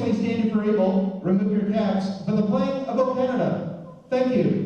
please stand if you're able. Remove your caps for the playing of O Canada. Thank you.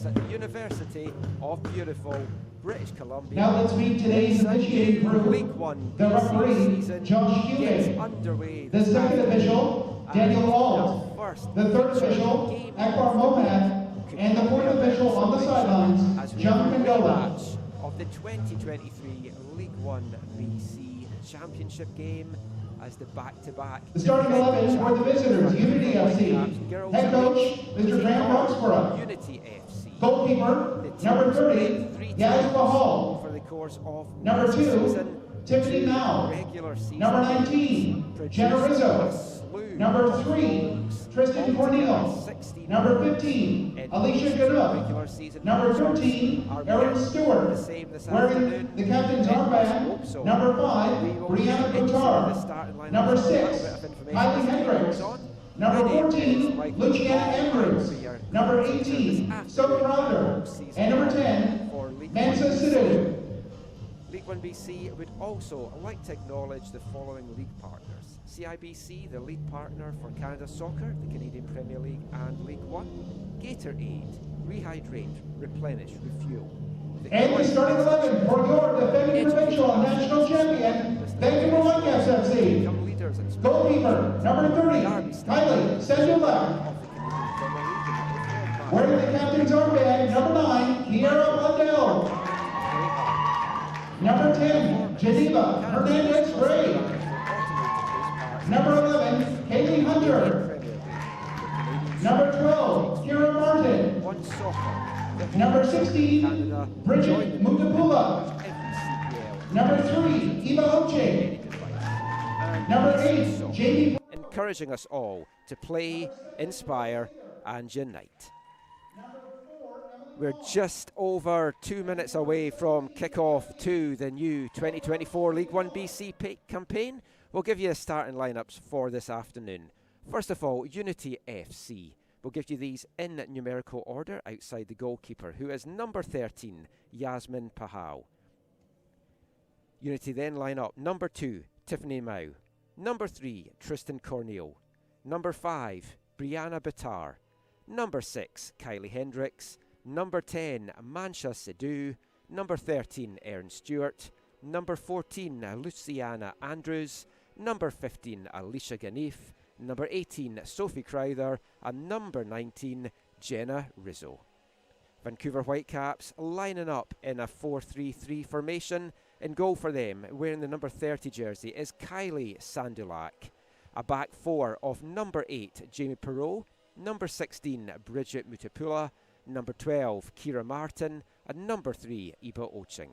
At the University of beautiful British Columbia. Now let's meet today's officiating crew. League One The referee, season Josh gets Hewitt. underway. The second official, Daniel Alt. The third official, Akbar Mohad. And the fourth official on the sidelines, John Condola. Of the 2023 League One BC Championship game as the back-to-back. The starting 11 for the visitors, Unity FC. Head coach, Mr. Graham Roxborough. Unity FC. Goalkeeper, number 30, Yaz Bahal. For the course of Number 2, Tiffany Mao. Number 19, Jenna Rizzo. Number 3, Tristan Cornell. Number 15, Alicia Ganup. Number 13, Erin Stewart. Wearing the captain's armband, number 5, Brianna Couture. Number 6, Kylie Hendricks. Number 14, Luciana Andrews. Number 18, Sophie Crowder. And number 10, Mansa Sidhu. League One BC would also like to acknowledge the following league partners. CIBC, the lead partner for Canada Soccer, the Canadian Premier League and League One. Gatorade, Rehydrate, Replenish, Refuel. And the starting 11 for your defending provincial and national champion, Vancouver Whitecaps FC. Goalkeeper, number 30, Kylie Sendula. Wearing the captain's armband, number 9, Kiera Blundell. Number 10, Geneva Hernandez Gray. Number 11, Kaylee Hunter. Number 12, Kira Martin. Number 16, Bridget Mutapula. Number 3, Eva Oche. Number 8, Jamie. Encouraging us all to play, inspire, and unite. We're just over 2 minutes away from kickoff to the new 2024 League One BC campaign. We'll give you the starting lineups for this afternoon. First of all, Unity FC. We'll give you these in numerical order outside the goalkeeper, who is number 13, Yasmin Pahal. Unity then line up number 2, Tiffany Mao. Number 3, Tristan Cornell. Number 5, Brianna Bitar. Number 6, Kylie Hendricks. Number 10, Mansa Sidhu. Number 13, Erin Stewart. Number 14, Luciana Andrews. Number 15, Alicia Ganif. Number 18, Sophie Crowther. And number 19, Jenna Rizzo. Vancouver Whitecaps lining up in a 4-3-3 formation. In goal for them, wearing the number 30 jersey, is Kylie Sandulak. A back four of number 8, Jamie Perreault. Number 16, Bridget Mutapula. Number 12, Kira Martin. And number 3, Eva Oching.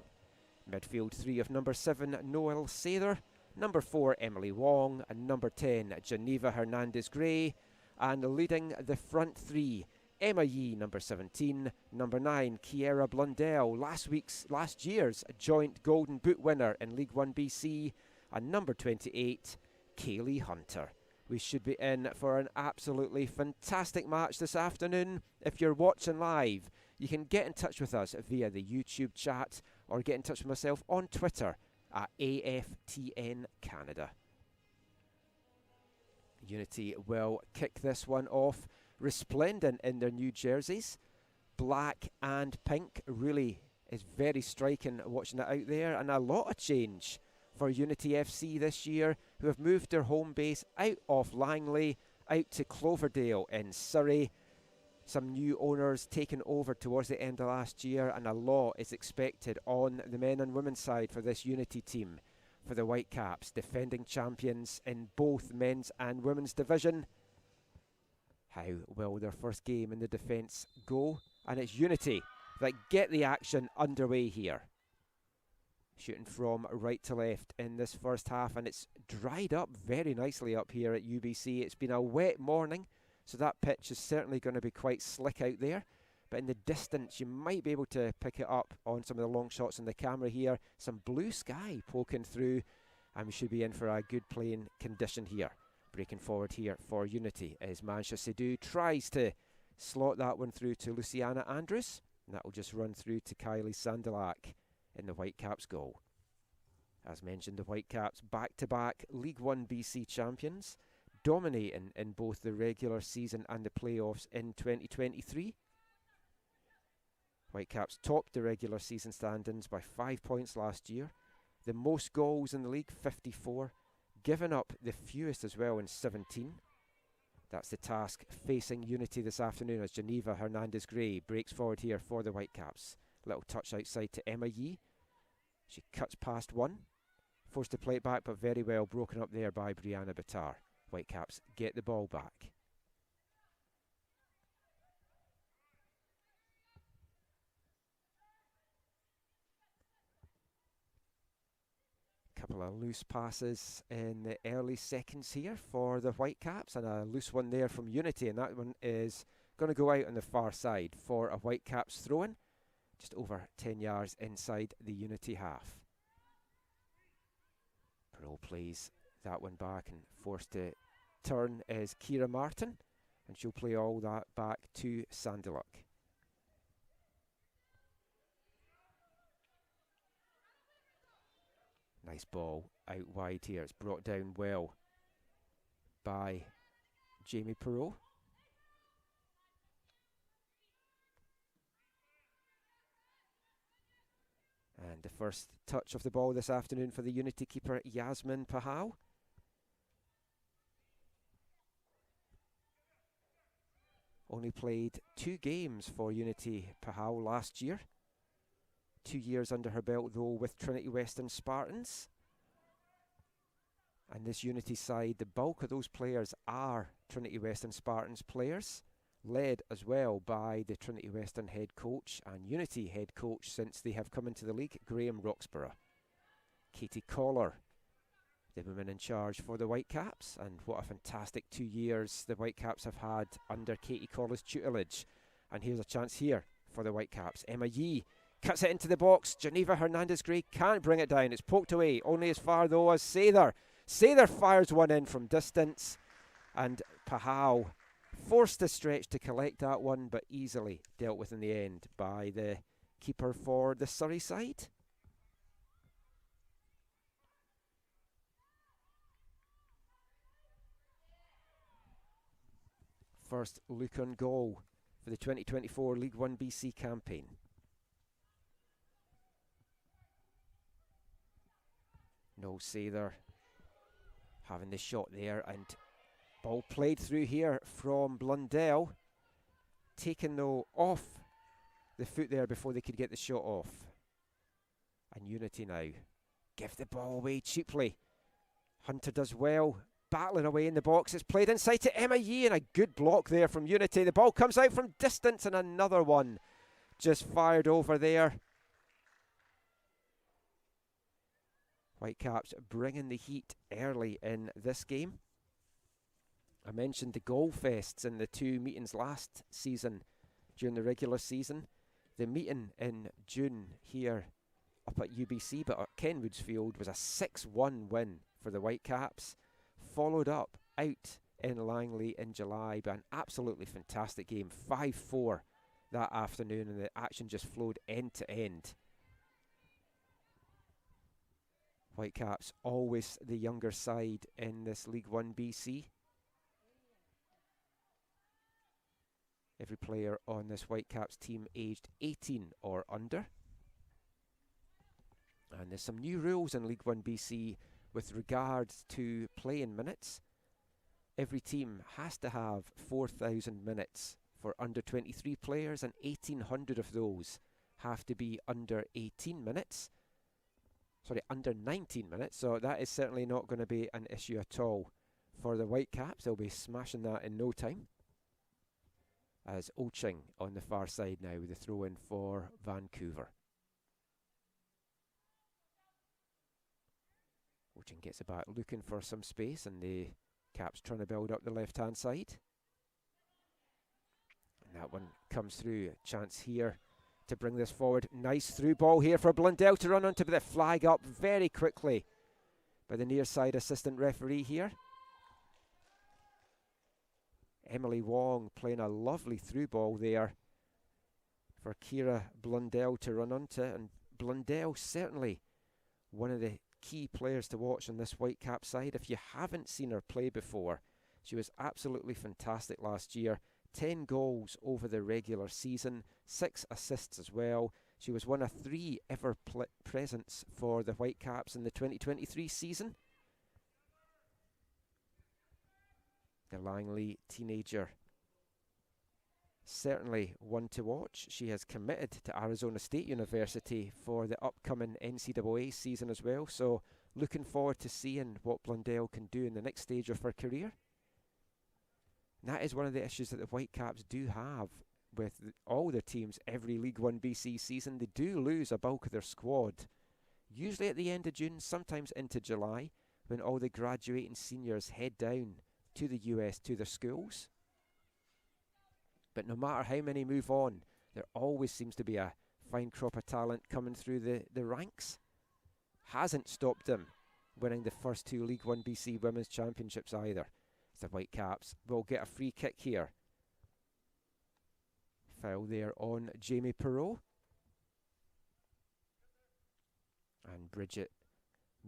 Midfield 3 of number 7, Noel Sather. Number 4, Emily Wong. And number 10, Geneva Hernandez Gray. And leading the front 3, Emma Yee, number 17. Number 9, Kiera Blundell, last year's joint Golden Boot winner in League 1BC. And number 28, Kaylee Hunter. We should be in for an absolutely fantastic match this afternoon. If you're watching live, you can get in touch with us via the YouTube chat or get in touch with myself on Twitter at AFTN Canada. Unity will kick this one off resplendent in their new jerseys. Black and pink really is very striking watching it out there, and a lot of change for Unity FC this year, who have moved their home base out of Langley, out to Cloverdale in Surrey. Some new owners taken over towards the end of last year, and a lot is expected on the men and women's side for this Unity team. For the Whitecaps, defending champions in both men's and women's division. How will their first game in the defence go? And it's Unity that get the action underway here. Shooting from right to left in this first half, and it's dried up very nicely up here at UBC. It's been a wet morning, so that pitch is certainly going to be quite slick out there. But in the distance, you might be able to pick it up on some of the long shots on the camera here. Some blue sky poking through, and we should be in for a good playing condition here. Breaking forward here for Unity as Mancha Sidhu tries to slot that one through to Luciana Andrews, and that will just run through to Kylie Sandalak in the Whitecaps goal. As mentioned, the Whitecaps back-to-back League 1BC champions, dominating in both the regular season and the playoffs in 2023. Whitecaps topped the regular season standings by 5 points last year. The most goals in the league, 54. Given up the fewest as well in 17. That's the task facing Unity this afternoon as Geneva Hernandez-Gray breaks forward here for the Whitecaps. Little touch outside to Emma Yee. She cuts past one. Forced to play it back, but very well broken up there by Brianna Bitar. Whitecaps get the ball back. Couple of loose passes in the early seconds here for the Whitecaps, and a loose one there from Unity, and that one is going to go out on the far side for a Whitecaps throw-in, just over 10 yards inside the Unity half. Pearl plays that one back, and forced to turn is Kira Martin, and she'll play all that back to Sandaluk. Nice ball out wide here. It's brought down well by Jamie Perot. And the first touch of the ball this afternoon for the Unity keeper, Yasmin Pahal. Only played 2 games for Unity Pahal last year. 2 years under her belt, though, with Trinity Western Spartans. And this Unity side, the bulk of those players are Trinity Western Spartans players, led as well by the Trinity Western head coach and Unity head coach since they have come into the league, Graham Roxburgh. Katie Collar, the woman in charge for the Whitecaps, and what a fantastic 2 years the Whitecaps have had under Katie Collar's tutelage. And here's a chance here for the Whitecaps. Emma Yee cuts it into the box. Geneva Hernandez-Gray can't bring it down. It's poked away, only as far though as Sather. Sather fires one in from distance, and Pahal forced to stretch to collect that one, but easily dealt with in the end by the keeper for the Surrey side. First look on goal for the 2024 League 1BC campaign. No Sather having the shot there, and ball played through here from Blundell. Taken though off the foot there before they could get the shot off. And Unity now give the ball away cheaply. Hunter does well, battling away in the box. It's played inside to Emma Yee, and a good block there from Unity. The ball comes out from distance, and another one just fired over there. Whitecaps bringing the heat early in this game. I mentioned the goal fests in the 2 meetings last season during the regular season. The meeting in June here up at UBC, but at Kenwood's Field, was a 6-1 win for the Whitecaps, followed up out in Langley in July by an absolutely fantastic game, 5-4 that afternoon, and the action just flowed end to end. Whitecaps always the younger side in this League 1BC. Every player on this Whitecaps team aged 18 or under. And there's some new rules in League 1BC with regards to playing minutes. Every team has to have 4,000 minutes for under 23 players, and 1,800 of those have to be under 18 minutes. Sorry, under 19 minutes. So that is certainly not going to be an issue at all for the Whitecaps. They'll be smashing that in no time. As Oching on the far side now with the throw in for Vancouver. Oching gets it back looking for some space, and the Caps trying to build up the left hand side. And that one comes through. Chance here to bring this forward. Nice through ball here for Blundell to run onto, the flag up very quickly by the near side assistant referee here. Emily Wong playing a lovely through ball there for Kira Blundell to run onto, and Blundell certainly one of the key players to watch on this Whitecap side. If you haven't seen her play before, she was absolutely fantastic last year. 10 goals over the regular season, 6 assists as well. She was one of 3 ever presents for the Whitecaps in the 2023 season. The Langley teenager, certainly one to watch. She has committed to Arizona State University for the upcoming NCAA season as well, so looking forward to seeing what Blundell can do in the next stage of her career. And that is one of the issues that the Whitecaps do have with all their teams every League 1BC season. They do lose a bulk of their squad, usually at the end of June, sometimes into July, when all the graduating seniors head down to the US to their schools. But no matter how many move on, there always seems to be a fine crop of talent coming through the ranks. Hasn't stopped them winning the first 2 League 1BC Women's Championships either. The Whitecaps will get a free kick here. Foul there on Jamie Perreault. And Bridget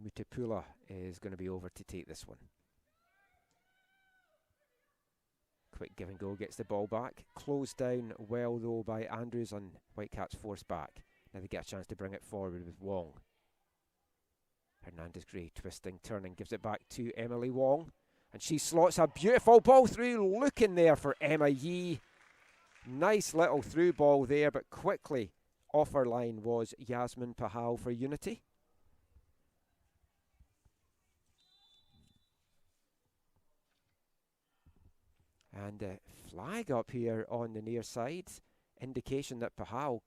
Mutipula is going to be over to take this one. Quick give and go, gets the ball back. Closed down well though by Andrews, on Whitecaps forced back. Now they get a chance to bring it forward with Wong. Hernandez Gray twisting, turning, gives it back to Emily Wong. And she slots a beautiful ball through, looking there for Emma Yee. Nice little through ball there, but quickly off her line was Yasmin Pahal for Unity. And a flag up here on the near side, indication that Pahal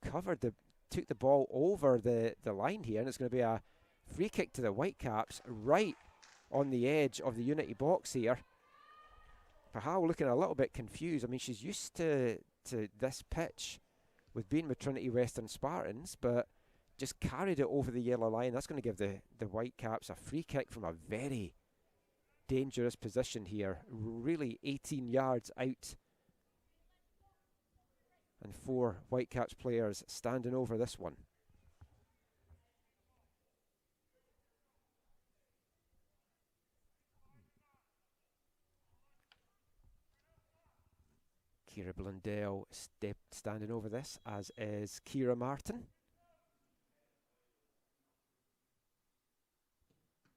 took the ball over the line here, and it's going to be a free kick to the Whitecaps right on the edge of the Unity box here. Pahal looking a little bit confused. I mean, she's used to this pitch with being with Trinity Western Spartans, but just carried it over the yellow line. That's going to give the Whitecaps a free kick from a very dangerous position here, really 18 yards out, and 4 Whitecaps players standing over this one. Kira Blundell standing over this, as is Kira Martin.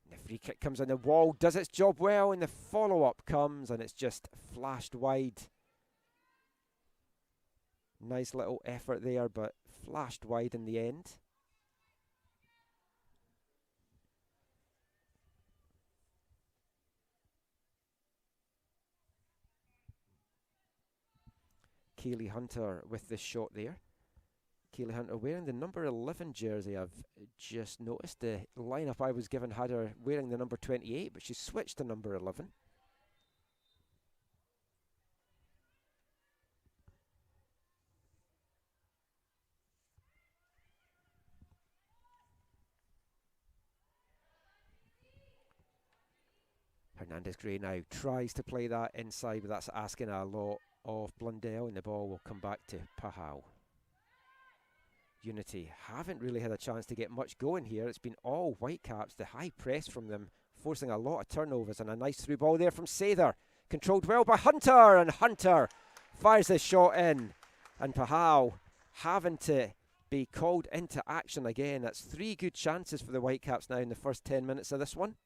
The free kick comes on the wall, does its job well, and the follow-up comes, and it's just flashed wide. Nice little effort there, but flashed wide in the end. Kaylee Hunter with the shot there. Kaylee Hunter wearing the number 11 jersey. I've just noticed the lineup I was given had her wearing the number 28, but she switched to number 11. Hernandez Gray now tries to play that inside, but that's asking a lot of Blundell, and the ball will come back to Pahal. Unity haven't really had a chance to get much going here. It's been all Whitecaps, the high press from them, forcing a lot of turnovers, and a nice through ball there from Sather. Controlled well by Hunter, and Hunter fires this shot in, and Pahal having to be called into action again. That's 3 good chances for the Whitecaps now in the first 10 minutes of this one.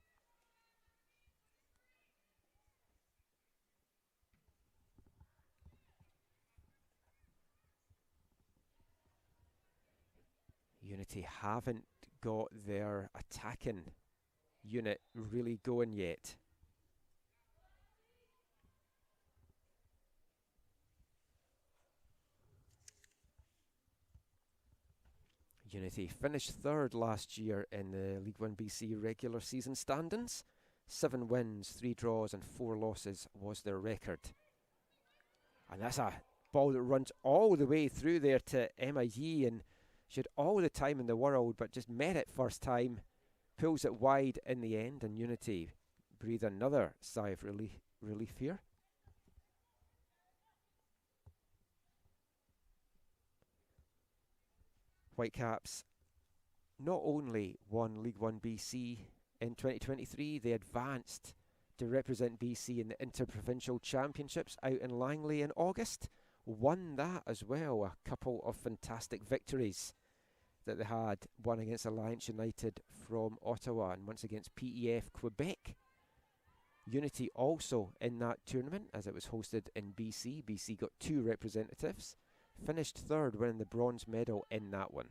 Unity haven't got their attacking unit really going yet. Unity finished 3rd last year in the League 1BC regular season standings. 7 wins, 3 draws and 4 losses was their record. And that's a ball that runs all the way through there to Emma Yee, and she had all the time in the world, but just met it first time. Pulls it wide in the end, and Unity breathe another sigh of relief here. Whitecaps not only won League 1BC in 2023, they advanced to represent BC in the Interprovincial Championships out in Langley in August. Won that as well. A couple of fantastic victories that they had. One against Alliance United from Ottawa, and once against PEF Quebec. Unity also in that tournament, as it was hosted in BC. BC got 2 representatives. Finished 3rd, winning the bronze medal in that one.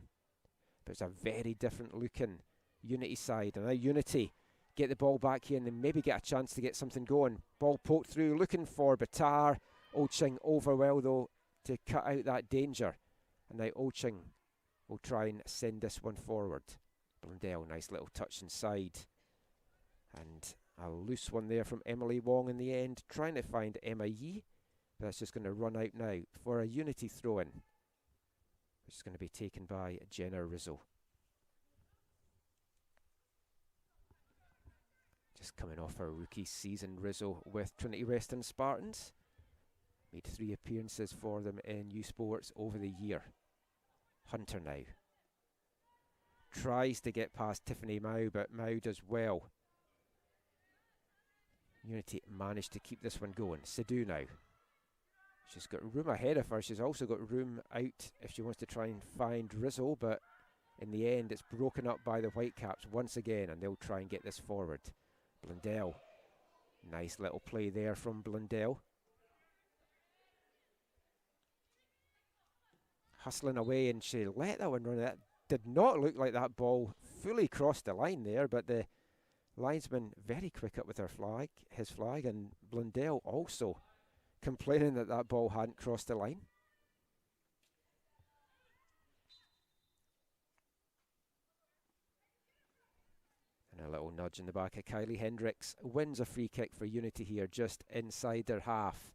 But it's a very different looking Unity side. And now Unity get the ball back here and then maybe get a chance to get something going. Ball poked through, looking for Batar. Oching over well though to cut out that danger. And now Oching will try and send this one forward. Blundell, nice little touch inside. And a loose one there from Emily Wong in the end, trying to find Emma Yee. But that's just going to run out now for a Unity throw-in, which is going to be taken by Jenna Rizzo. Just coming off her rookie season, Rizzo with Trinity Western Spartans. Made 3 appearances for them in U Sports over the year. Hunter now. Tries to get past Tiffany Mao, but Mao does well. Unity managed to keep this one going. Sidhu now. She's got room ahead of her. She's also got room out if she wants to try and find Rizzo, but in the end it's broken up by the Whitecaps once again, and they'll try and get this forward. Blundell. Nice little play there from Blundell. Hustling away, and she let that one run. That did not look like that ball fully crossed the line there, but the linesman very quick up with his flag, and Blundell also complaining that that ball hadn't crossed the line. And a little nudge in the back of Kylie Hendricks. Wins a free kick for Unity here, just inside their half.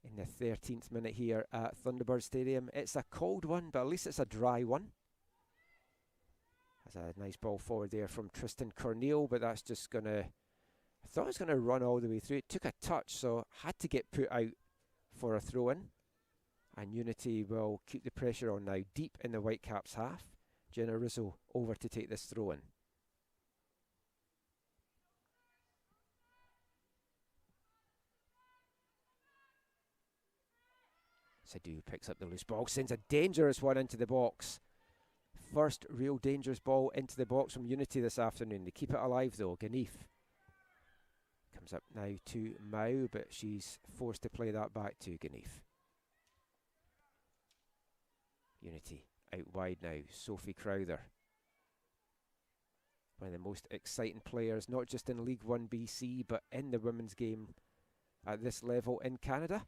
In the 13th minute here at Thunderbird Stadium. It's a cold one, but at least it's a dry one. There's a nice ball forward there from Tristan Corneal, but that's just going to... I thought it was going to run all the way through. It took a touch, so had to get put out for a throw-in. And Unity will keep the pressure on now, deep in the Whitecaps' half. Jenna Rizzo over to take this throw-in. Sidhu picks up the loose ball, sends a dangerous one into the box. First real dangerous ball into the box from Unity this afternoon. They keep it alive though. Ganif comes up now to Mao, but she's forced to play that back to Ganif. Unity out wide now. Sophie Crowther. One of the most exciting players, not just in League 1BC, but in the women's game at this level in Canada.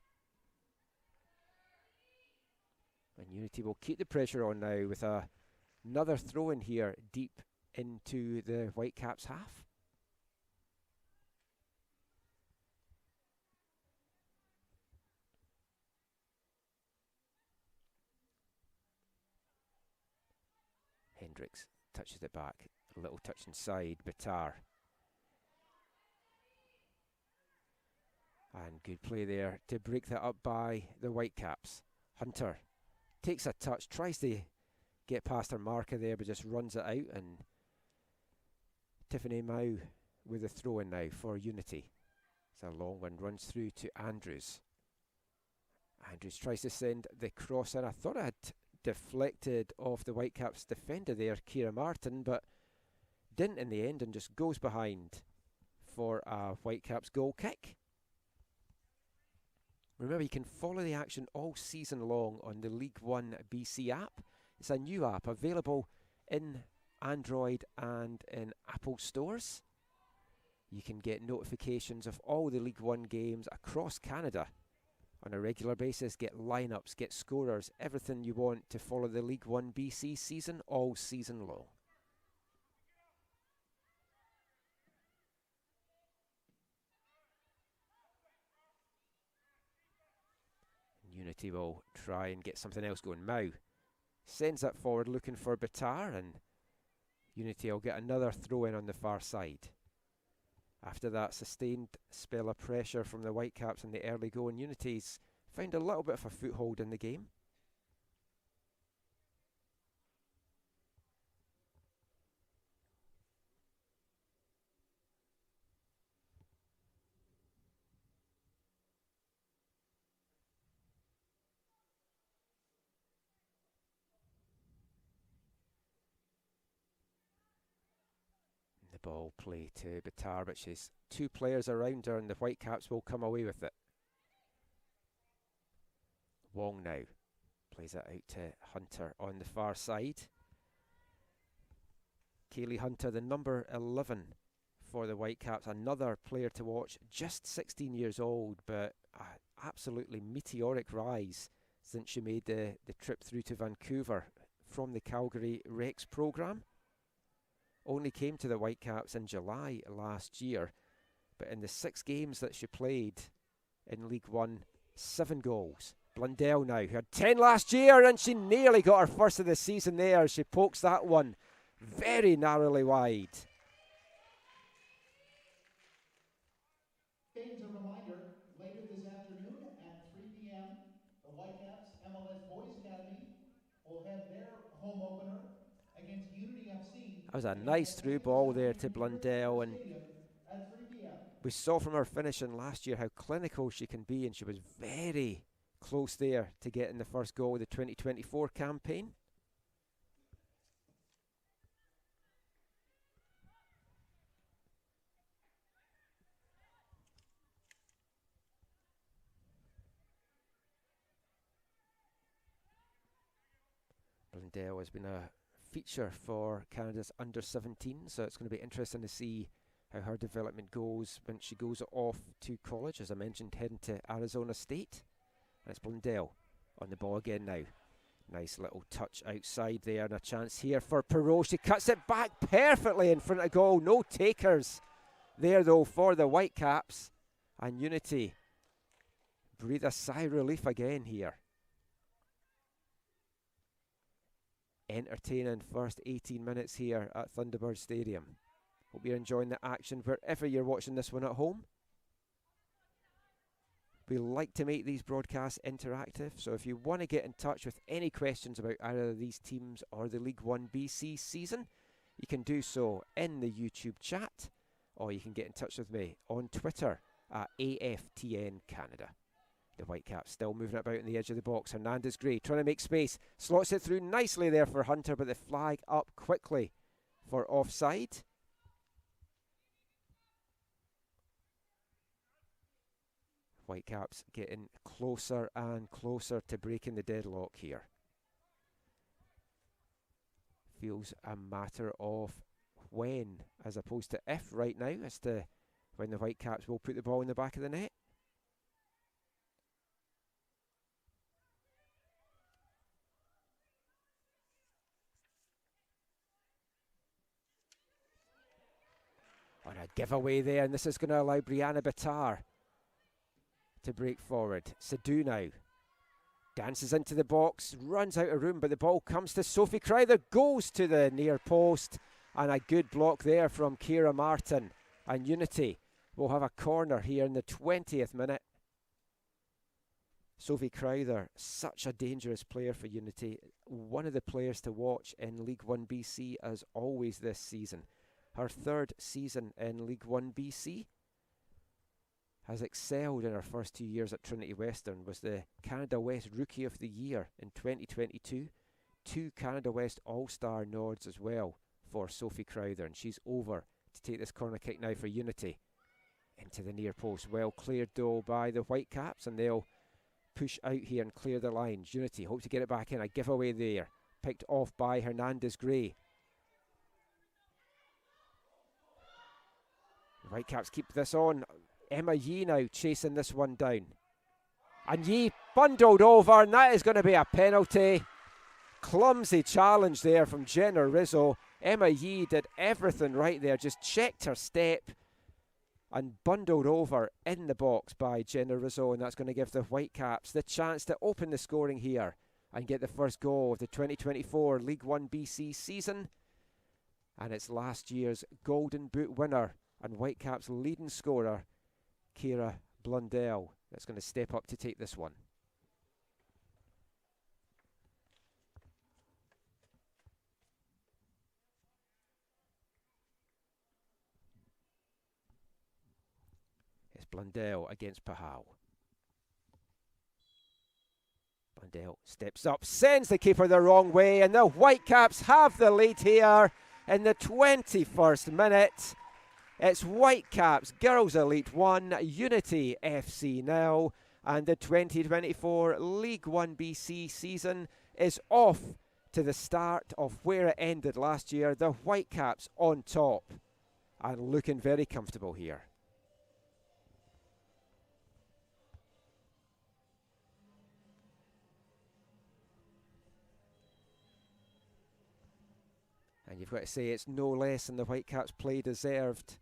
And Unity will keep the pressure on now with another throw in here deep into the Whitecaps' half. Hendricks touches it back. A little touch inside. Batar And good play there to break that up by the Whitecaps. Hunter takes a touch, tries to get past her marker there, but just runs it out. And Tiffany Mao with the throw in now for Unity. It's a long one, runs through to Andrews. Andrews tries to send the cross in. I thought I had deflected off the Whitecaps defender there, Kira Martin, but didn't in the end, and just goes behind for a Whitecaps goal kick. Remember, you can follow the action all season long on the L1BC app. It's a new app available in Android and in Apple stores. You can get notifications of all the League One games across Canada on a regular basis, get lineups, get scorers, everything you want to follow the L1BC season all season long. Unity will try and get something else going. Mao sends that forward looking for Bitar, and Unity will get another throw in on the far side. After that sustained spell of pressure from the Whitecaps in the early going, Unity's found a little bit of a foothold in the game. The ball play to Bitar, but she's two players around her and the Whitecaps will come away with it. Wong now plays it out to Hunter on the far side. Kaylee Hunter, the number 11 for the Whitecaps, another player to watch, just 16 years old, but an absolutely meteoric rise since she made the trip through to Vancouver from the Calgary Rex programme. Only came to the Whitecaps in July last year, but in the 6 games that she played in League One, 7 goals. Blundell now, who had 10 last year, and she nearly got her first of the season there. She pokes that one very narrowly wide. Fans, a reminder, later this afternoon at 3 p.m., the Whitecaps MLS Boys Academy will have their home opener against Unity FC. That was a nice through ball there to Blundell, and we saw from her finishing last year how clinical she can be, and she was very close there to getting the first goal of the 2024 campaign. Blundell has been a feature for Canada's under-17, so it's going to be interesting to see how her development goes when she goes off to college, as I mentioned, heading to Arizona State. And it's Blundell on the ball again now. Nice little touch outside there, and a chance here for Perot. She cuts it back perfectly in front of goal. No takers there though for the Whitecaps, and Unity breathe a sigh of relief again here. Entertaining first 18 minutes here at Thunderbird Stadium. Hope you're enjoying the action wherever you're watching this one at home. We like to make these broadcasts interactive, so if you want to get in touch with any questions about either of these teams or the L1BC season, you can do so in the YouTube chat, or you can get in touch with me on Twitter at AFTN Canada. The Whitecaps still moving about on the edge of the box. Hernandez Gray trying to make space, slots it through nicely there for Hunter, but the flag up quickly for offside. Whitecaps getting closer and closer to breaking the deadlock here. Feels a matter of when as opposed to if right now as to when the Whitecaps will put the ball in the back of the net. On a giveaway there, and this is going to allow Brianna Bitar to break forward. Sadu now dances into the box, runs out of room, but the ball comes to Sophie Crowther, goes to the near post, and a good block there from Kira Martin. And Unity We'll have a corner here in the 20th minute. Sophie Crowther, such a dangerous player for Unity. One of the players to watch in League 1BC as always this season. Her third season in League 1BC. Has excelled in her first 2 years at Trinity Western. Was the Canada West Rookie of the Year in 2022. 2 Canada West All-Star nods as well for Sophie Crowther. And she's over to take this corner kick now for Unity. Into the near post. Well cleared though by the Whitecaps, and they'll push out here and clear the lines. Unity hope to get it back in. A giveaway there. Picked off by Hernandez Gray. The Whitecaps keep this on. Emma Yee now chasing this one down. And Yee bundled over, and that is going to be a penalty. Clumsy challenge there from Jenna Rizzo. Emma Yee did everything right there, just checked her step and bundled over in the box by Jenna Rizzo, and that's going to give the Whitecaps the chance to open the scoring here and get the first goal of the 2024 League 1BC season. And it's last year's Golden Boot winner and Whitecaps leading scorer, Kira Blundell, that's going to step up to take this one. It's Blundell against Pahal. Blundell steps up, sends the keeper the wrong way, and the Whitecaps have the lead here in the 21st minute. It's Whitecaps Girls Elite 1, Unity FC now, and the 2024 League 1BC season is off to the start of where it ended last year. The Whitecaps on top and looking very comfortable here. And you've got to say it's no less than the Whitecaps play deserved.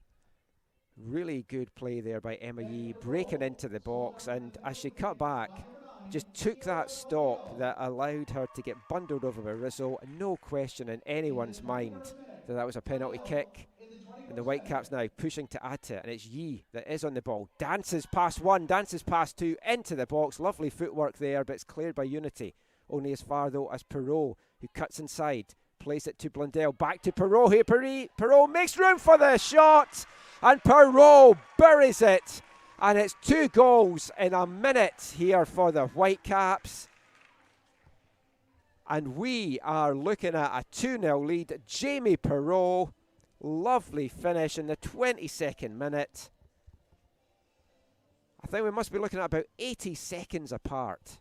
Really good play there by Emma Yee, breaking into the box, and as she cut back, just took that stop that allowed her to get bundled over by Rizzo. No question in anyone's mind that that was a penalty kick. And the Whitecaps now pushing to add to it, and it's Yee that is on the ball. Dances past one, dances past two, into the box. Lovely footwork there, but it's cleared by Unity. Only as far though as Perot, who cuts inside. Plays it to Blundell, back to Perot here. Perot makes room for the shot, and Perot buries it, and it's 2 goals in a minute here for the Whitecaps. And we are looking at a 2-0 lead. Jamie Perot, lovely finish in the 22nd minute. I think we must be looking at about 80 seconds apart.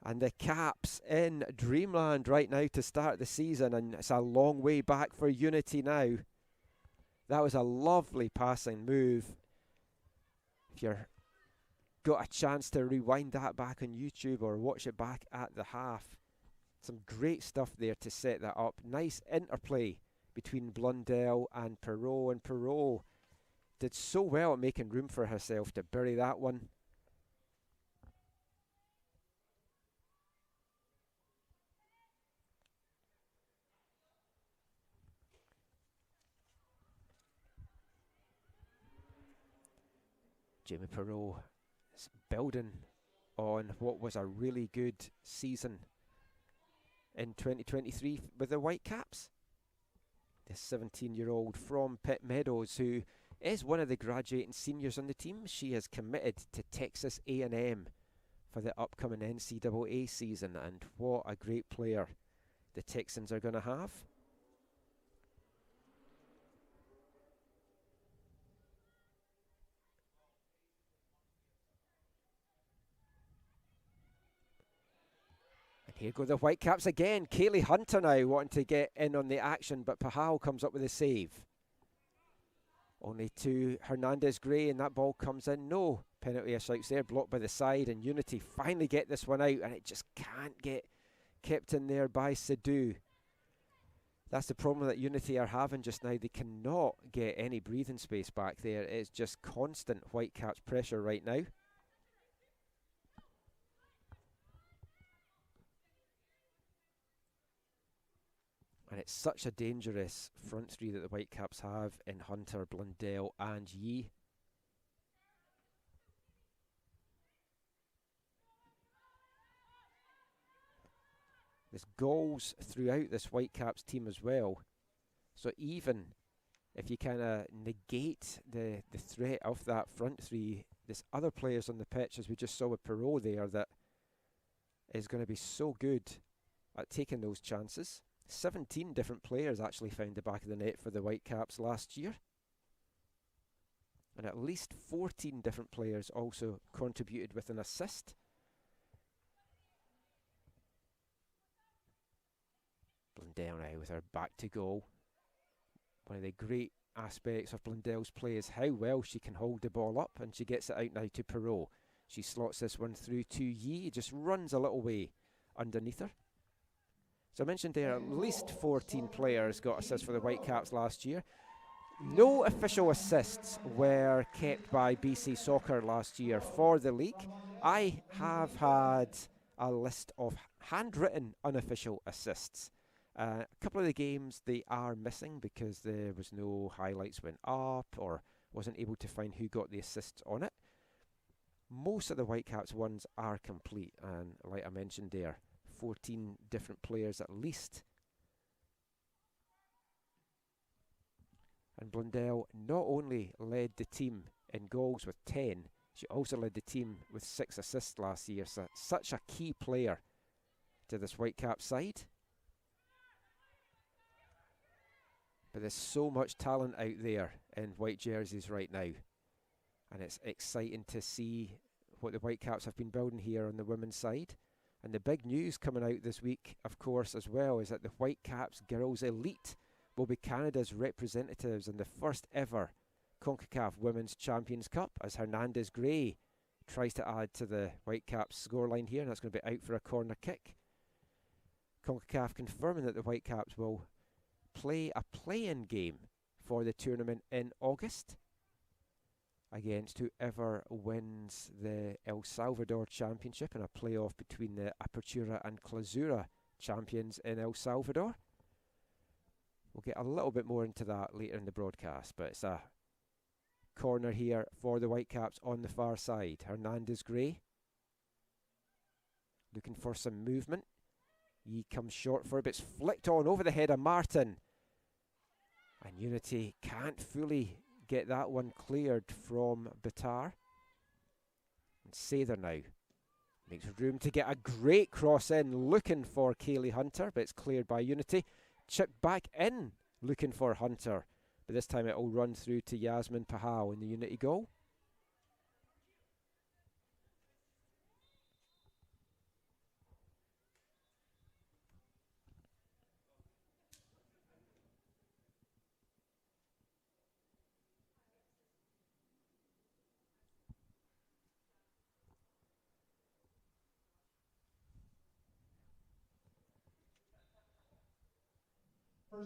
And the Caps in dreamland right now to start the season, and it's a long way back for Unity now. That was a lovely passing move. If you've got a chance to rewind that back on YouTube or watch it back at the half, some great stuff there to set that up. Nice interplay between Blundell and Perot did so well at making room for herself to bury that one. Jamie Perot is building on what was a really good season in 2023 with the Whitecaps. The 17-year-old from Pitt Meadows, who is one of the graduating seniors on the team. She is committed to Texas A&M for the upcoming NCAA season, and what a great player the Texans are going to have. Here go the Whitecaps again. Kaylee Hunter now wanting to get in on the action, but Pahal comes up with a save. Only to Hernandez Gray, and that ball comes in. No penalty shouts there, blocked by the side, and Unity finally get this one out, and it just can't get kept in there by Sidhu. That's the problem that Unity are having just now. They cannot get any breathing space back there. It's just constant Whitecaps pressure right now. And it's such a dangerous front three that the Whitecaps have in Hunter, Blundell and Yee. There's goals throughout this Whitecaps team as well. So even if you kind of negate the threat of that front three, there's other players on the pitch, as we just saw with Perot there, that is going to be so good at taking those chances. 17 different players actually found the back of the net for the Whitecaps last year. And at least 14 different players also contributed with an assist. Blundell now with her back to goal. One of the great aspects of Blundell's play is how well she can hold the ball up, and she gets it out now to Perot. She slots this one through to Yee, just runs a little way underneath her. So I mentioned there at least 14 players got assists for the Whitecaps last year. No official assists were kept by BC Soccer last year for the league. I have had a list of handwritten unofficial assists. A couple of the games they are missing because there was no highlights went up or wasn't able to find who got the assists on it. Most of the Whitecaps ones are complete, and like I mentioned there, 14 different players at least. And Blundell not only led the team in goals with 10, she also led the team with 6 assists last year. So such a key player to this Whitecap side. But there's so much talent out there in white jerseys right now. And it's exciting to see what the Whitecaps have been building here on the women's side. And the big news coming out this week, of course, as well, is that the Whitecaps Girls Elite will be Canada's representatives in the first ever CONCACAF Women's Champions Cup, as Hernandez Gray tries to add to the Whitecaps scoreline here, and that's going to be out for a corner kick. CONCACAF confirming that the Whitecaps will play a play-in game for the tournament in August against whoever wins the El Salvador Championship in a playoff between the Apertura and Clausura champions in El Salvador. We'll get a little bit more into that later in the broadcast, but it's a corner here for the Whitecaps on the far side. Hernandez Gray looking for some movement. He comes short for it, but it's flicked on over the head of Martin. And Unity can't fully get that one cleared from Bitar. And Sather now makes room to get a great cross in, looking for Kaylee Hunter, but it's cleared by Unity. Chipped back in, looking for Hunter, but this time it will run through to Yasmin Pahal in the Unity goal.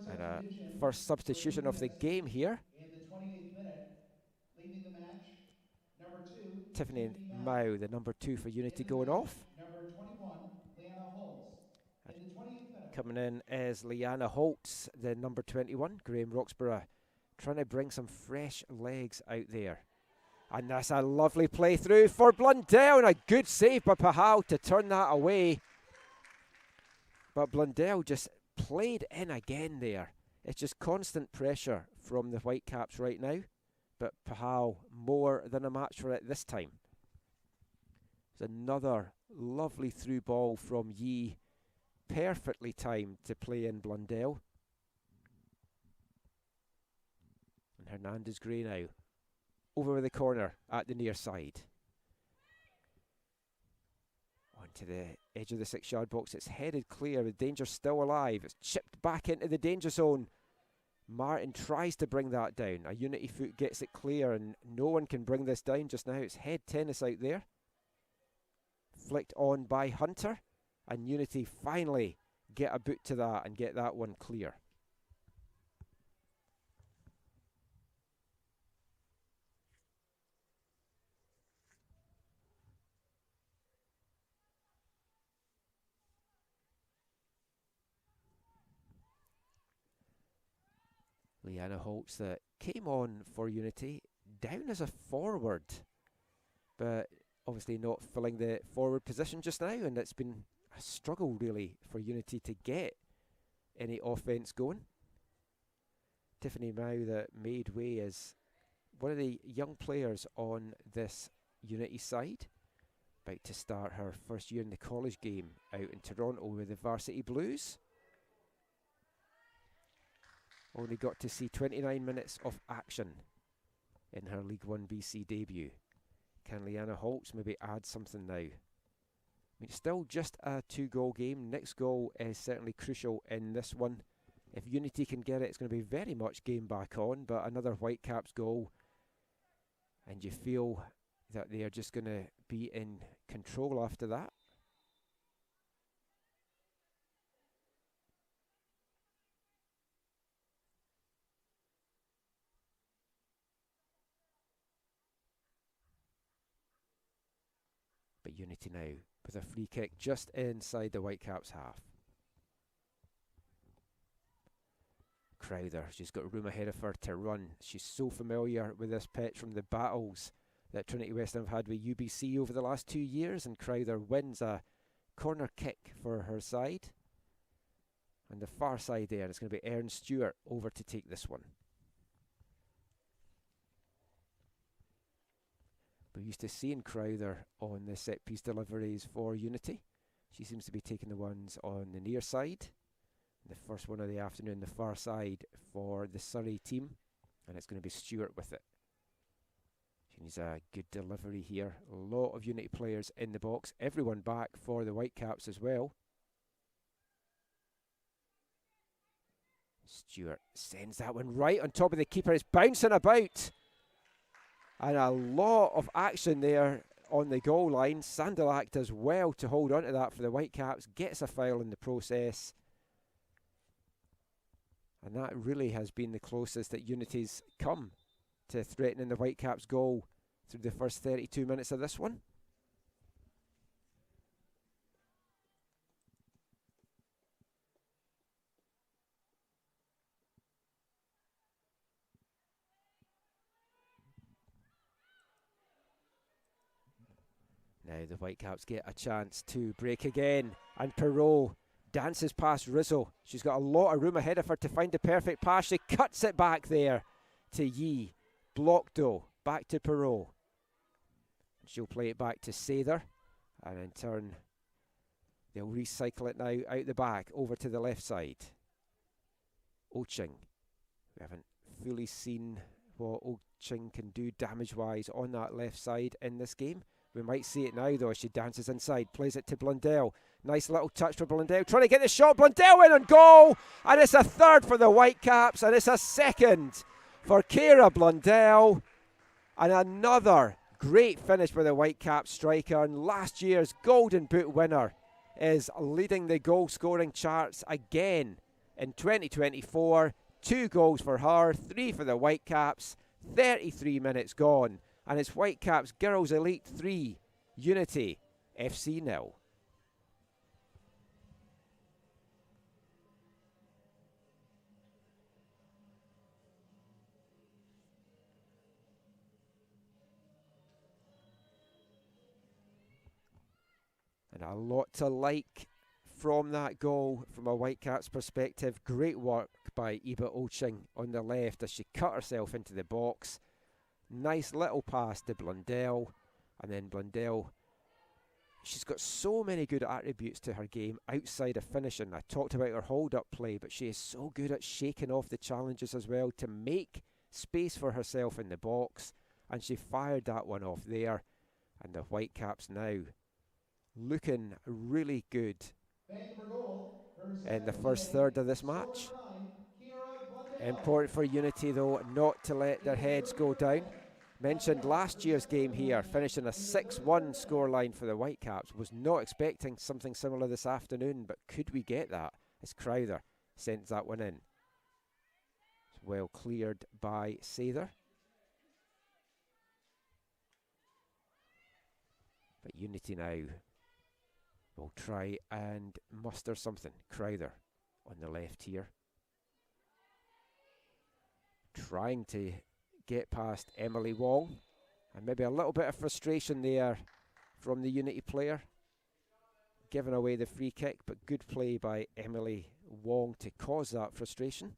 And first substitution of the game here. In the 28th minute, leaving the match, number 2, Tiffany Mao, the number 2 for Unity, going off. Number 21, Leanna Holtz. In the 20th minute. Coming in is Leanna Holtz, the number 21. Graham Roxburgh trying to bring some fresh legs out there. And that's a lovely play through for Blundell, and a good save by Pahal to turn that away. But Blundell just played in again there. It's just constant pressure from the Whitecaps right now, but Pahal more than a match for it this time. There's another lovely through ball from Yee, perfectly timed to play in Blundell. And Hernandez Gray now over the corner at the near side. Onto the edge of the 6-yard box. It's headed clear. The danger's still alive. It's chipped back into the danger zone. Martin tries to bring that down. A Unity foot gets it clear, and no one can bring this down just now. It's head tennis out there. Flicked on by Hunter. And Unity finally get a boot to that and get that one clear. Leanna Holtz that came on for Unity down as a forward, but obviously not filling the forward position just now, and it's been a struggle really for Unity to get any offence going. Tiffany Mao that made way as one of the young players on this Unity side, about to start her first year in the college game out in Toronto with the Varsity Blues. Only got to see 29 minutes of action in her League 1 BC debut. Can Leanna Holtz maybe add something now? I mean, still just a 2-goal game. Next goal is certainly crucial in this one. If Unity can get it, it's going to be very much game back on, but another Whitecaps goal, and you feel that they are just going to be in control after that. But Unity now with a free kick just inside the Whitecaps half. Crowther, she's got room ahead of her to run. She's so familiar with this pitch from the battles that Trinity Western have had with UBC over the last 2 years, and Crowther wins a corner kick for her side. And the far side there, it's going to be Erin Stewart over to take this one. We're used to seeing Crowther on the set piece deliveries for Unity. She seems to be taking the ones on the near side. The first one of the afternoon, the far side for the Surrey team, and it's going to be Stewart with it. She needs a good delivery here. A lot of Unity players in the box, everyone back for the Whitecaps as well. Stewart sends that one right on top of the keeper. It's bouncing about, and a lot of action there on the goal line. Sandalak does well to hold on to that for the Whitecaps, gets a foul in the process. And that really has been the closest that Unity's come to threatening the Whitecaps goal through the first 32 minutes of this one. Now the Whitecaps get a chance to break again, and Perot dances past Rizzo. She's got a lot of room ahead of her to find the perfect pass. She cuts it back there to Yee. Blocked though. Back to Perot. She'll play it back to Sather. And in turn, they'll recycle it now out the back over to the left side. Oching. We haven't fully seen what Oching can do damage-wise on that left side in this game. We might see it now, though, as she dances inside, plays it to Blundell. Nice little touch for Blundell, trying to get the shot. Blundell in on goal, and it's a third for the Whitecaps, and it's a second for Kira Blundell. And another great finish for the Whitecaps striker, and last year's Golden Boot winner is leading the goal-scoring charts again in 2024. 2 goals for her, 3 for the Whitecaps, 33 minutes gone. And it's Whitecaps Girls Elite 3, Unity FC 0. And a lot to like from that goal from a Whitecaps perspective. Great work by Eva Oching on the left as she cut herself into the box. Nice little pass to Blundell, and then Blundell, she's got so many good attributes to her game outside of finishing. I talked about her hold-up play, but she is so good at shaking off the challenges as well to make space for herself in the box, and she fired that one off there. And the Whitecaps now looking really good in the first third of this match. Important for Unity, though, not to let their heads go down. Mentioned last year's game here, finishing a 6-1 scoreline for the Whitecaps. Was not expecting something similar this afternoon, but could we get that? As Crowther sends that one in. It's well cleared by Sather. But Unity now will try and muster something. Crowther on the left here. trying to get past Emily Wong. And maybe a little bit of frustration there from the Unity player, giving away the free kick, but good play by Emily Wong to cause that frustration.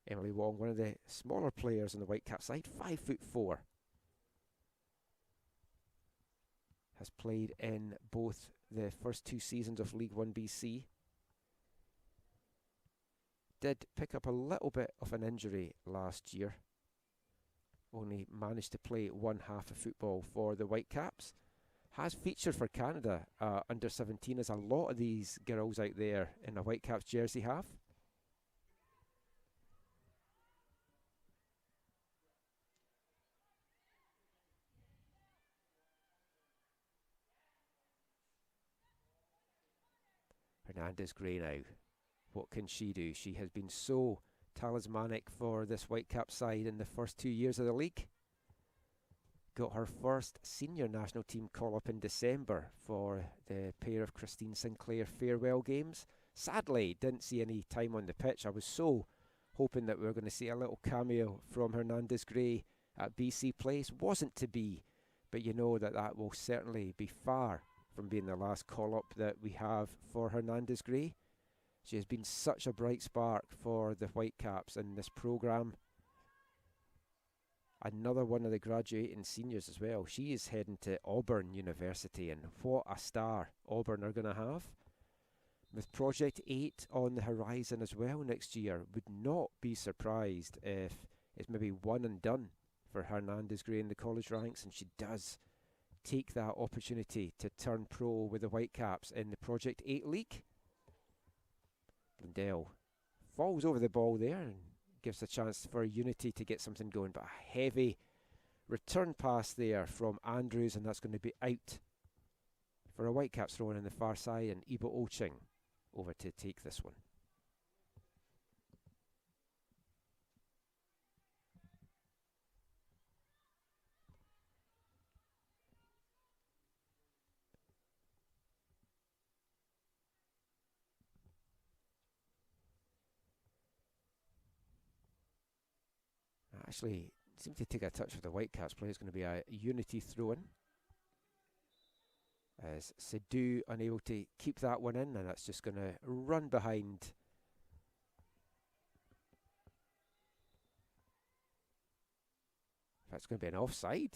Emily Wong, one of the smaller players on the Whitecap side, 5'4", has played in both the first 2 seasons of L1BC. Did pick up a little bit of an injury last year. Only managed to play one half of football for the Whitecaps. Has featured for Canada under 17, as a lot of these girls out there in a Whitecaps jersey have. Hernandez-Gray now. What can she do? She has been so talismanic for this Whitecap side in the first 2 years of the league. Got her first senior national team call-up in December for the pair of Christine Sinclair farewell games. Sadly, didn't see any time on the pitch. I was so hoping that we were going to see a little cameo from Hernandez-Gray at BC Place. Wasn't to be, but you know that will certainly be far from being the last call-up that we have for Hernandez-Gray. She has been such a bright spark for the Whitecaps in this programme. Another one of the graduating seniors as well. She is heading to Auburn University, and what a star Auburn are going to have. With Project 8 on the horizon as well next year, would not be surprised if it's maybe one and done for Hernandez-Gray in the college ranks, and she does take that opportunity to turn pro with the Whitecaps in the Project 8 League. Blundell falls over the ball there and gives a chance for Unity to get something going, but a heavy return pass there from Andrews, and that's going to be out for a Whitecaps throw in the far side, and Ibo Oching over to take this one. Actually, seemed to take a touch of the Whitecaps play. It's going to be a Unity throw-in, as Sidhu unable to keep that one in, and that's just going to run behind. That's going to be an offside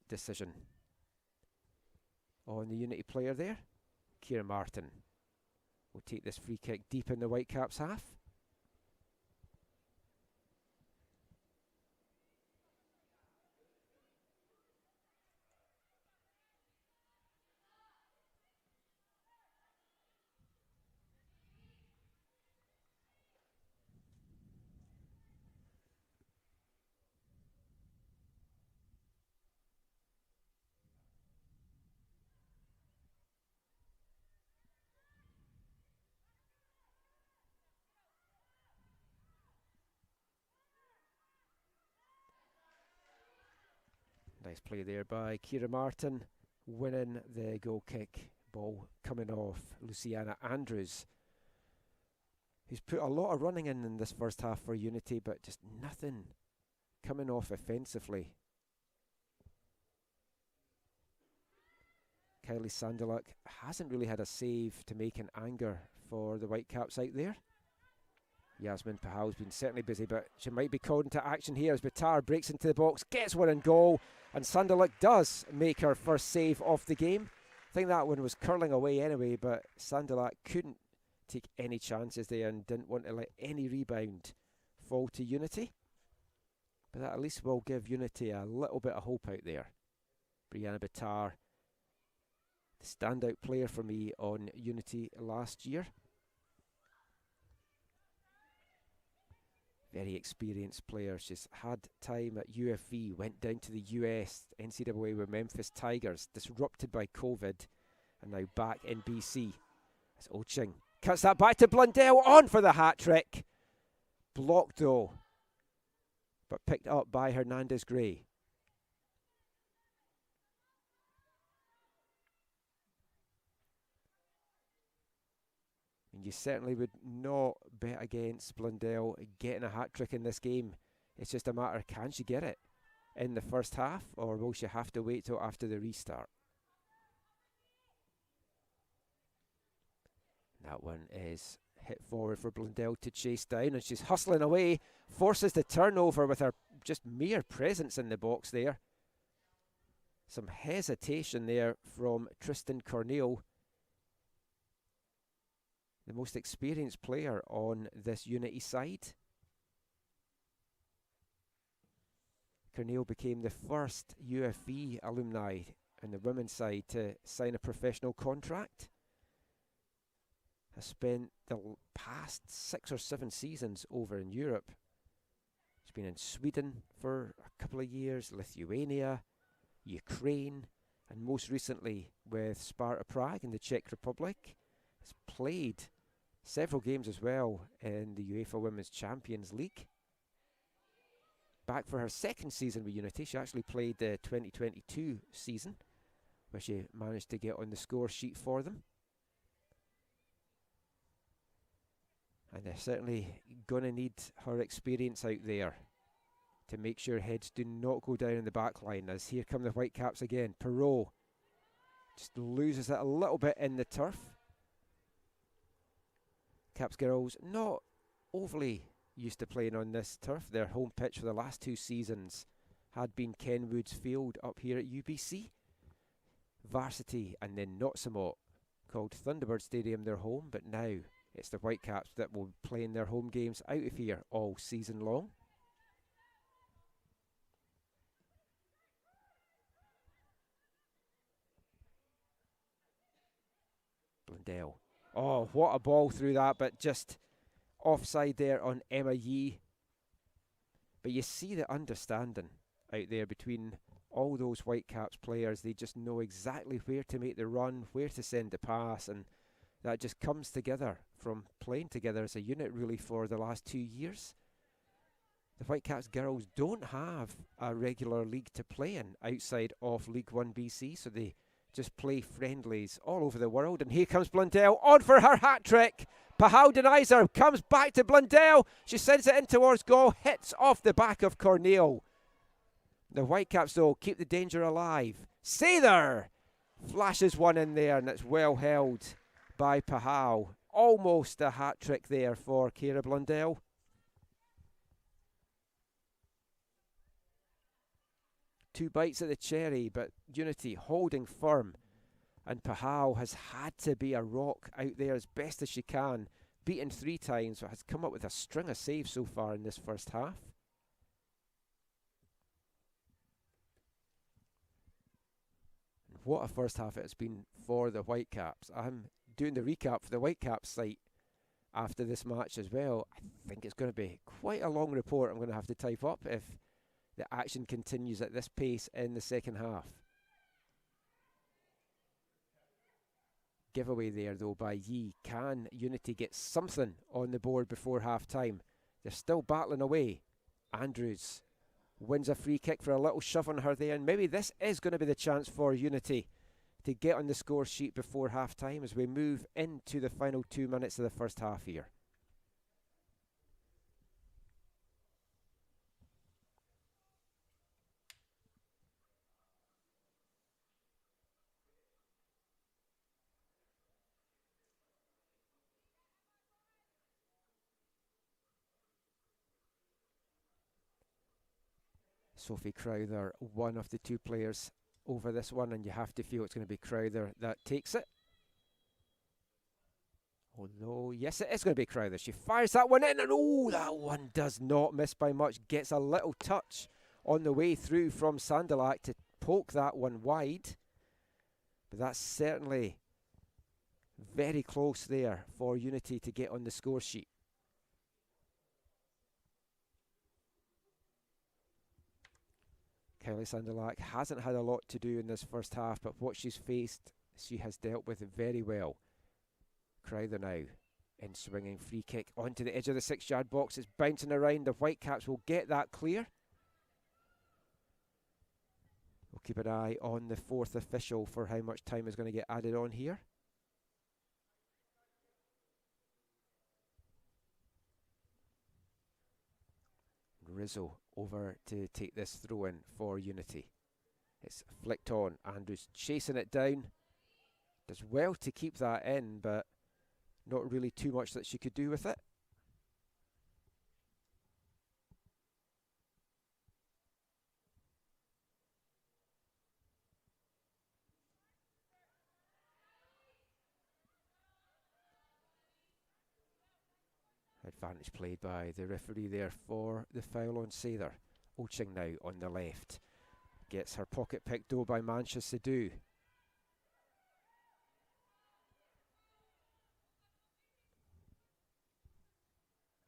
decision on the Unity player there. Kira Martin will take this free kick deep in the Whitecaps half. Nice play there by Kira Martin, winning the goal kick. Ball coming off Luciana Andrews, who's put a lot of running in this first half for Unity, but just nothing coming off offensively. Kylie Sanderluck hasn't really had a save to make in anger for the Whitecaps out there. Yasmin Pahal's been certainly busy, but she might be called into action here as Bitar breaks into the box, gets one in goal, and Sanderluck does make her first save of the game. I think that one was curling away anyway, but Sanderluck couldn't take any chances there and didn't want to let any rebound fall to Unity. But that at least will give Unity a little bit of hope out there. Brianna Bitar, the standout player for me on Unity last year. Very experienced player. She's had time at UFV, went down to the US, NCAA with Memphis Tigers, disrupted by COVID, and now back in BC. As Oching cuts that back to Blundell, on for the hat-trick. Blocked though, but picked up by Hernandez-Gray. And you certainly would not bet against Blundell getting a hat-trick in this game. It's just a matter, can she get it in the first half, or will she have to wait till after the restart? That one is hit forward for Blundell to chase down, and she's hustling away, forces the turnover with her just mere presence in the box there. Some hesitation there from Tristan Corneal, the most experienced player on this Unity side. Corneal became the first UFV alumni on the women's side to sign a professional contract. Has spent the past 6 or 7 seasons over in Europe. She's been in Sweden for a couple of years, Lithuania, Ukraine, and most recently with Sparta Prague in the Czech Republic. Has played several games as well in the UEFA Women's Champions League. Back for her second season with Unity. She actually played the 2022 season, where she managed to get on the score sheet for them. And they're certainly going to need her experience out there to make sure heads do not go down in the back line. As here come the Whitecaps again. Perot just loses it a little bit in the turf. Caps girls not overly used to playing on this turf. Their home pitch for the last 2 seasons had been Kenwood's Field up here at UBC. Varsity and then not somewhat called Thunderbird Stadium their home, but now it's the Whitecaps that will be playing their home games out of here all season long. Blundell. Oh, what a ball through that, but just offside there on Emma Yee. But you see the understanding out there between all those Whitecaps players. They just know exactly where to make the run, where to send the pass, and that just comes together from playing together as a unit really for the last 2 years. The Whitecaps girls don't have a regular league to play in outside of League 1BC, so they just play friendlies all over the world. And here comes Blundell on for her hat-trick. Pahau denies her, comes back to Blundell. She sends it in towards goal, hits off the back of Corneal. The Whitecaps, though, keep the danger alive. Sather flashes one in there, and it's well held by Pahau. Almost a hat-trick there for Ciara Blundell. Two bites at the cherry, but Unity holding firm. And Pahau has had to be a rock out there as best as she can. Beaten 3 times, but has come up with a string of saves so far in this first half. And what a first half it has been for the Whitecaps. I'm doing the recap for the Whitecaps site after this match as well. I think it's going to be quite a long report I'm going to have to type up if the action continues at this pace in the second half. Giveaway there though by Yee. Can Unity get something on the board before half time? They're still battling away. Andrews wins a free kick for a little shove on her there, and maybe this is going to be the chance for Unity to get on the score sheet before half time as we move into the final 2 minutes of the first half here. Sophie Crowther, one of the 2 players over this one, and you have to feel it's going to be Crowther that takes it. Although, yes, it is going to be Crowther. She fires that one in, and oh, that one does not miss by much. Gets a little touch on the way through from Sandalak to poke that one wide. But that's certainly very close there for Unity to get on the score sheet. Kylie Sandalak hasn't had a lot to do in this first half, but what she's faced, she has dealt with very well. Crowther now in swinging free kick onto the edge of the 6-yard box. It's bouncing around. The Whitecaps will get that clear. We'll keep an eye on the 4th official for how much time is going to get added on here. Rizzo over to take this throw in for Unity. It's flicked on. Andrews chasing it down. Does well to keep that in, but not really too much that she could do with it. Advantage played by the referee there for the foul on Sather. Oching now on the left. Gets her pocket picked though by Mancha Sidhu.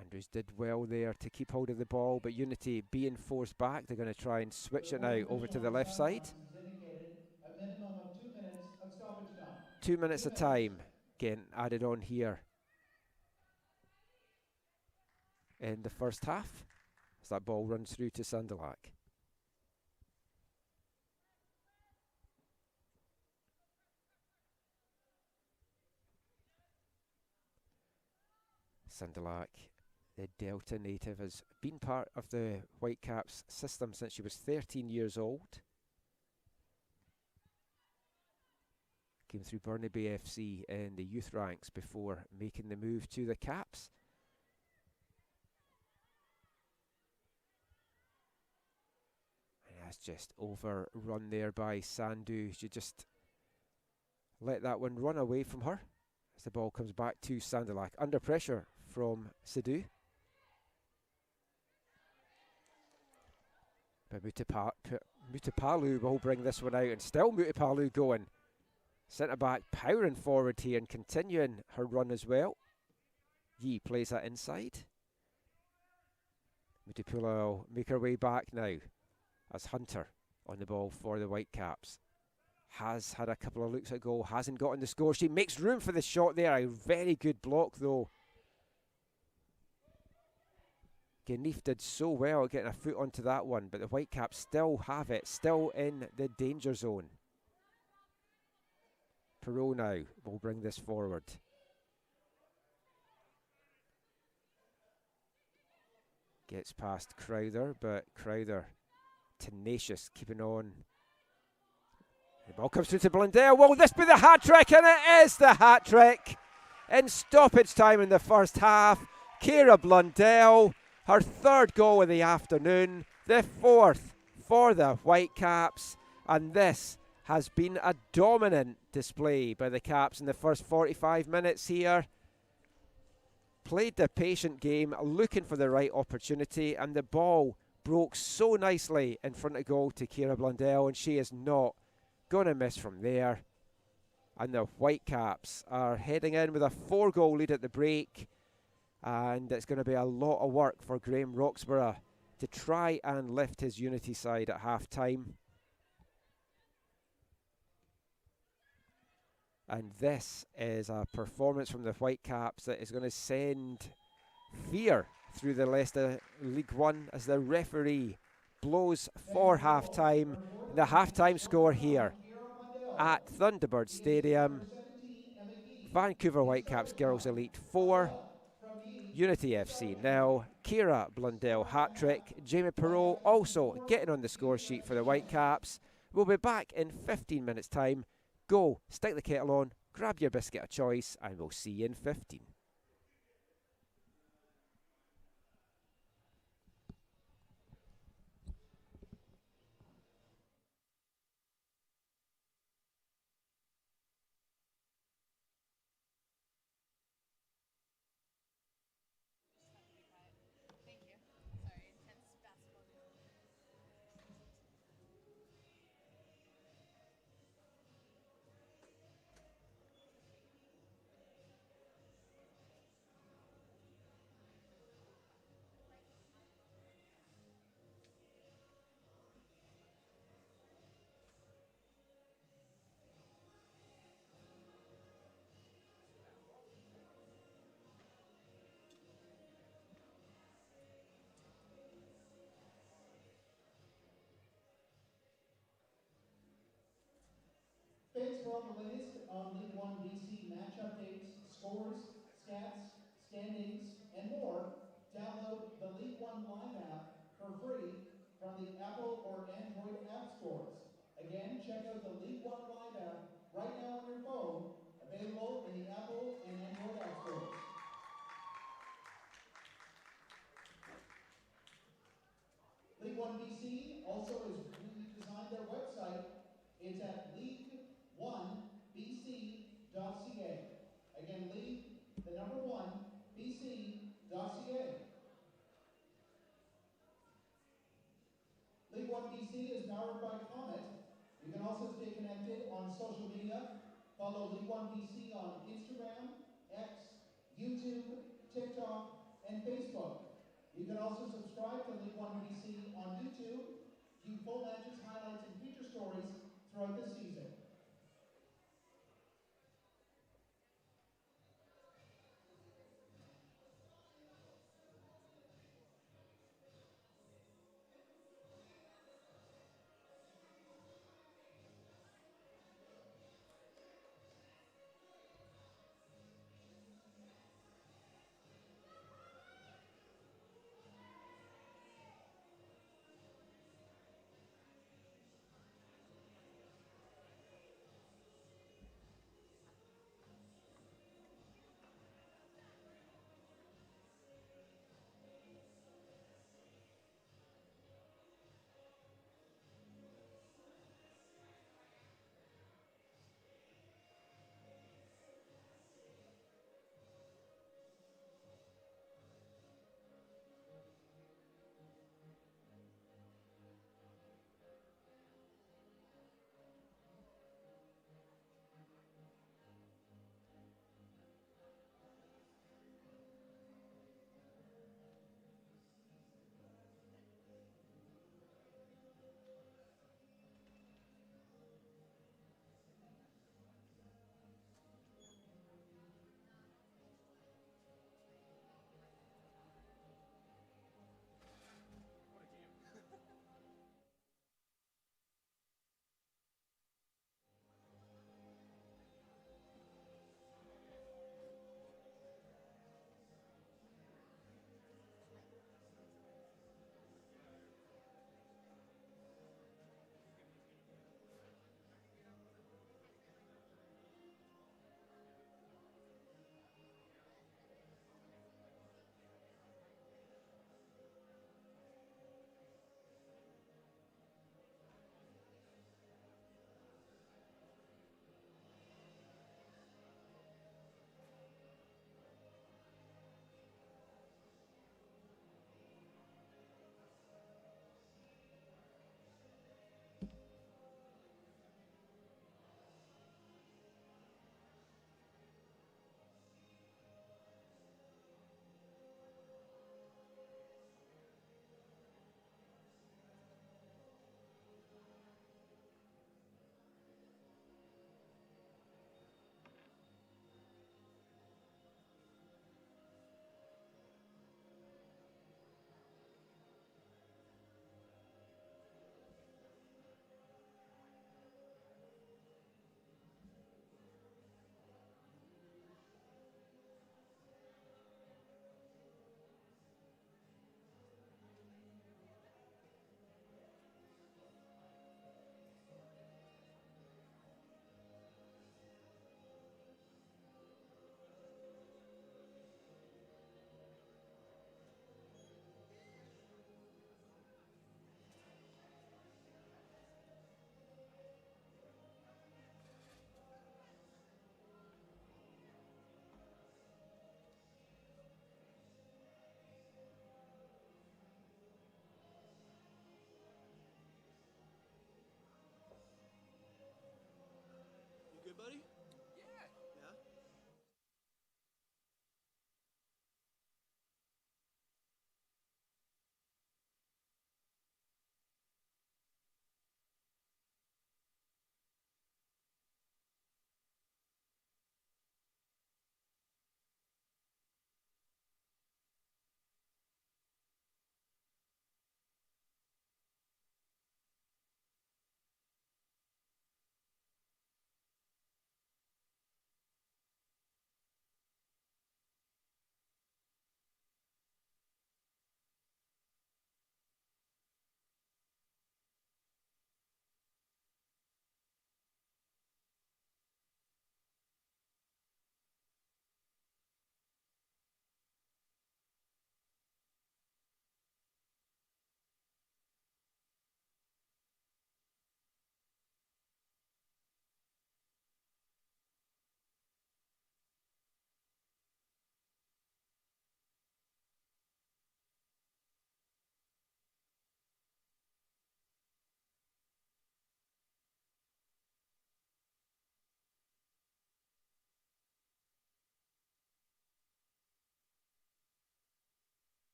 Andrews did well there to keep hold of the ball, but Unity being forced back. They're going to try and switch it now over to the left side. 2 minutes of time getting added on here in the first half as that ball runs through to Sandalak. Sandalak, the Delta native, has been part of the Whitecaps system since she was 13 years old. Came through Burnaby FC in the youth ranks before making the move to the Caps. And that's just overrun there by Sandhu. She just let that one run away from her as the ball comes back to Sandalak. Under pressure from Sidhu. But Mutipalu will bring this one out, and still Mutipalu going. Centre back powering forward here and continuing her run as well. Yee plays that inside. Mutipalu will make her way back now as Hunter on the ball for the Whitecaps. Has had a couple of looks at goal, hasn't gotten the score. She makes room for the shot there. A very good block though. Ganif did so well at getting a foot onto that one, but the Whitecaps still have it, still in the danger zone. Perot now will bring this forward. Gets past Crowther, but Crowther tenacious, keeping on. The ball comes through to Blundell. Will this be the hat-trick? And it is the hat-trick in stoppage time in the first half. Kira Blundell, her third goal of the afternoon, the fourth for the Whitecaps, and this has been a dominant display by the Caps in the first 45 minutes here. Played the patient game, looking for the right opportunity, and the ball broke so nicely in front of goal to Kira Blundell, and she is not going to miss from there. And the Whitecaps are heading in with a 4-goal lead at the break, and it's going to be a lot of work for Graham Roxburgh to try and lift his Unity side at half-time. And this is a performance from the Whitecaps that is going to send fear through the Leicester League One as the referee blows for half-time. The half-time score here at Thunderbird Stadium. Vancouver Whitecaps Girls Elite 4, Unity FC 0. Kira Blundell hat-trick. Jamie Perot also getting on the score sheet for the Whitecaps. We'll be back in 15 minutes' time. Go, stick the kettle on, grab your biscuit of choice, and we'll see you in 15. Thanks for all the latest on L1BC match updates, scores, stats, standings, and more. Download the League One Live app for for free from the Apple or Android app stores. Again, check out the League One Live app right now on your phone, available in the Apple and Android app stores. League One BC also has redesigned their website. It's at League1BC.ca. Again, League, the number 1, BC.ca. League One BC is powered by Comet. You can also stay connected on social media. Follow League One BC on Instagram, X, YouTube, TikTok, and Facebook. You can also subscribe to League One BC on YouTube, view full matches, highlights, and feature stories throughout the season.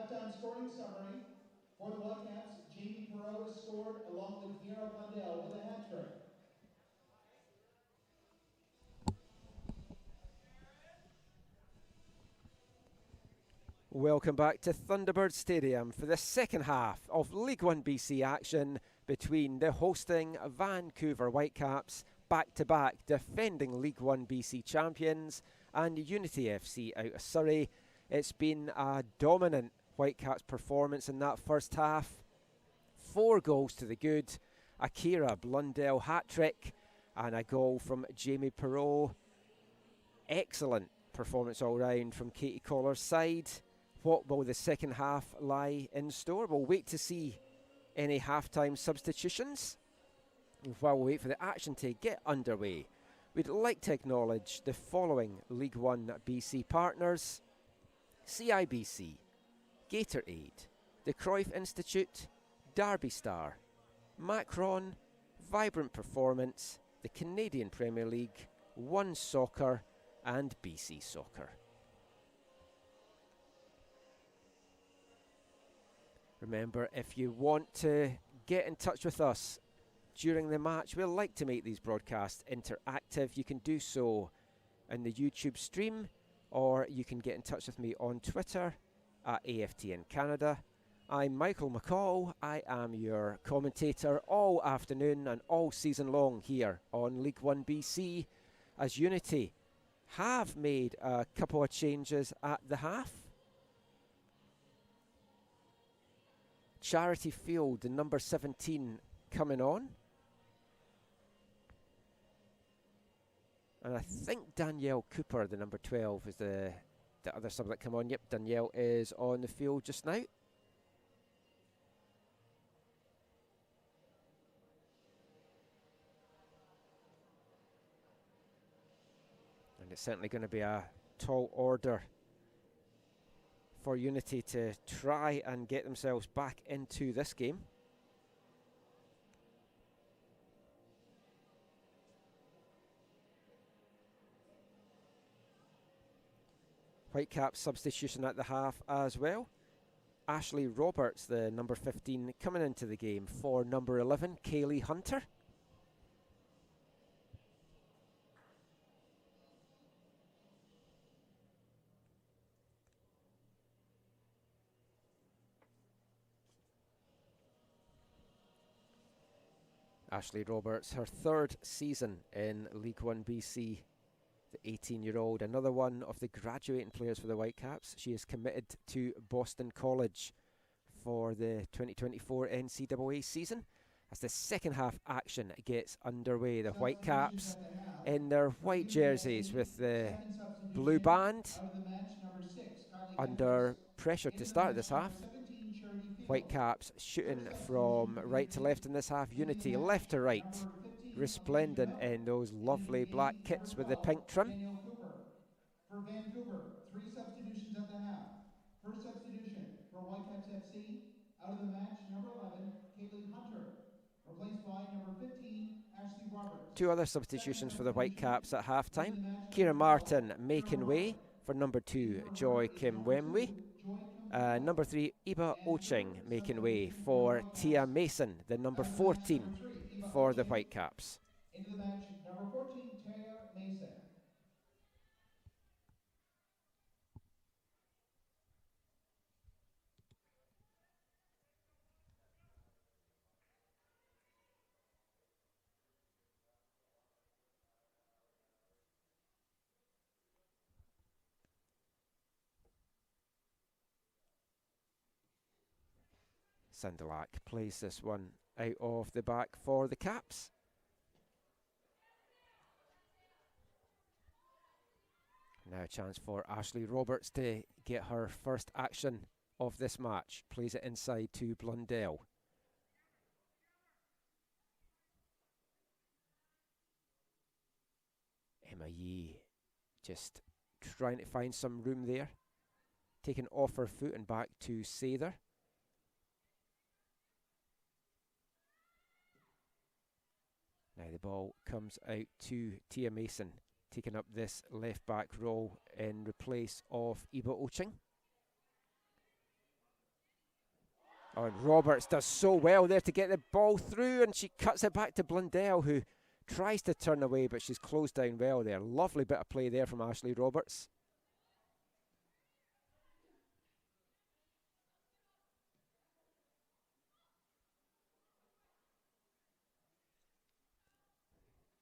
halftime scoring summary. For the Whitecaps, Jamie Perreault has scored along with Vera Pondell with a hat trick. Welcome back to Thunderbird Stadium for the second half of League 1 BC action between the hosting Vancouver Whitecaps, back-to-back defending League 1 BC champions, and Unity FC out of Surrey. It's been a dominant Whitecaps performance in that first half. 4 goals to the good, Akira Blundell hat-trick, and a goal from Jamie Perreault. Excellent performance all round from Katie Collar's side. What will the second half lie in store? We'll wait to see any half-time substitutions. While we wait for the action to get underway, we'd like to acknowledge the following League 1 BC partners: CIBC, Gatorade, the Cruyff Institute, Derby Star, Macron, Vibrant Performance, the Canadian Premier League, One Soccer, and BC Soccer. Remember, if you want to get in touch with us during the match, we'd like to make these broadcasts interactive. You can do so in the YouTube stream, or you can get in touch with me on Twitter at AFTN Canada. I'm Michael McCall. I am your commentator all afternoon and all season long here on League 1 BC, as Unity have made a couple of changes at the half. Charity Field, the number 17, coming on. And I think Danielle Cooper, the number 12, is the other sub that come on. Yep, Danielle is on the field just now. And it's certainly going to be a tall order for Unity to try and get themselves back into this game. Whitecaps substitution at the half as well. Ashley Roberts, the number 15, coming into the game for number 11, Kaylee Hunter. Ashley Roberts, her 3rd season in League 1 BC, the 18-year-old, another one of the graduating players for the Whitecaps. She is committed to Boston College for the 2024 NCAA season. As the second half action gets underway, the Whitecaps in their white jerseys with the blue band under pressure to start this half. Whitecaps shooting from right to left in this half. Unity left to right, resplendent in those lovely black kits with the pink trim. For Vancouver, 3 substitutions at the half. First substitution for Whitecaps FC, out of the match, number 11, Kaylee Hunter, replaced by number 15, Ashley Roberts. 2 other substitutions for the Whitecaps at half-time. Kira Martin making way for number 2, Joy Kim Wemwe. Number 3, Iba Oching making way for Tia Mason, the number 14 for the Whitecaps. Into the match, number 14, Tia Mason. Sandalak plays this one out of the back for the Caps. Now a chance for Ashley Roberts to get her first action of this match. Plays it inside to Blundell. Emma Yee just trying to find some room there. Taken off her foot and back to Sather. Now the ball comes out to Tia Mason, taking up this left back role in replace of Iba Oching. Oh, and Roberts does so well there to get the ball through, and she cuts it back to Blundell, who tries to turn away, but she's closed down well there. Lovely bit of play there from Ashley Roberts.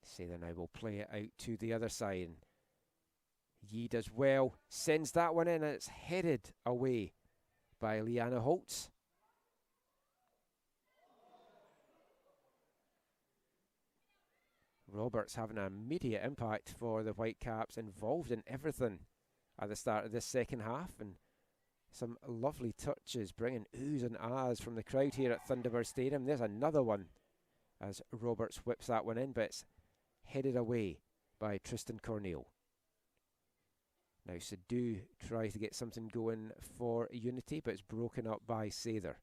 Sather now will play it out to the other side. Yee does well, sends that one in, and it's headed away by Liana Holtz. Roberts having an immediate impact for the Whitecaps, involved in everything at the start of this second half, and some lovely touches, bringing oohs and ahs from the crowd here at Thunderbird Stadium. There's another one as Roberts whips that one in, but it's headed away by Tristan Cornell. Now Sadhu tries to get something going for Unity, but it's broken up by Sather.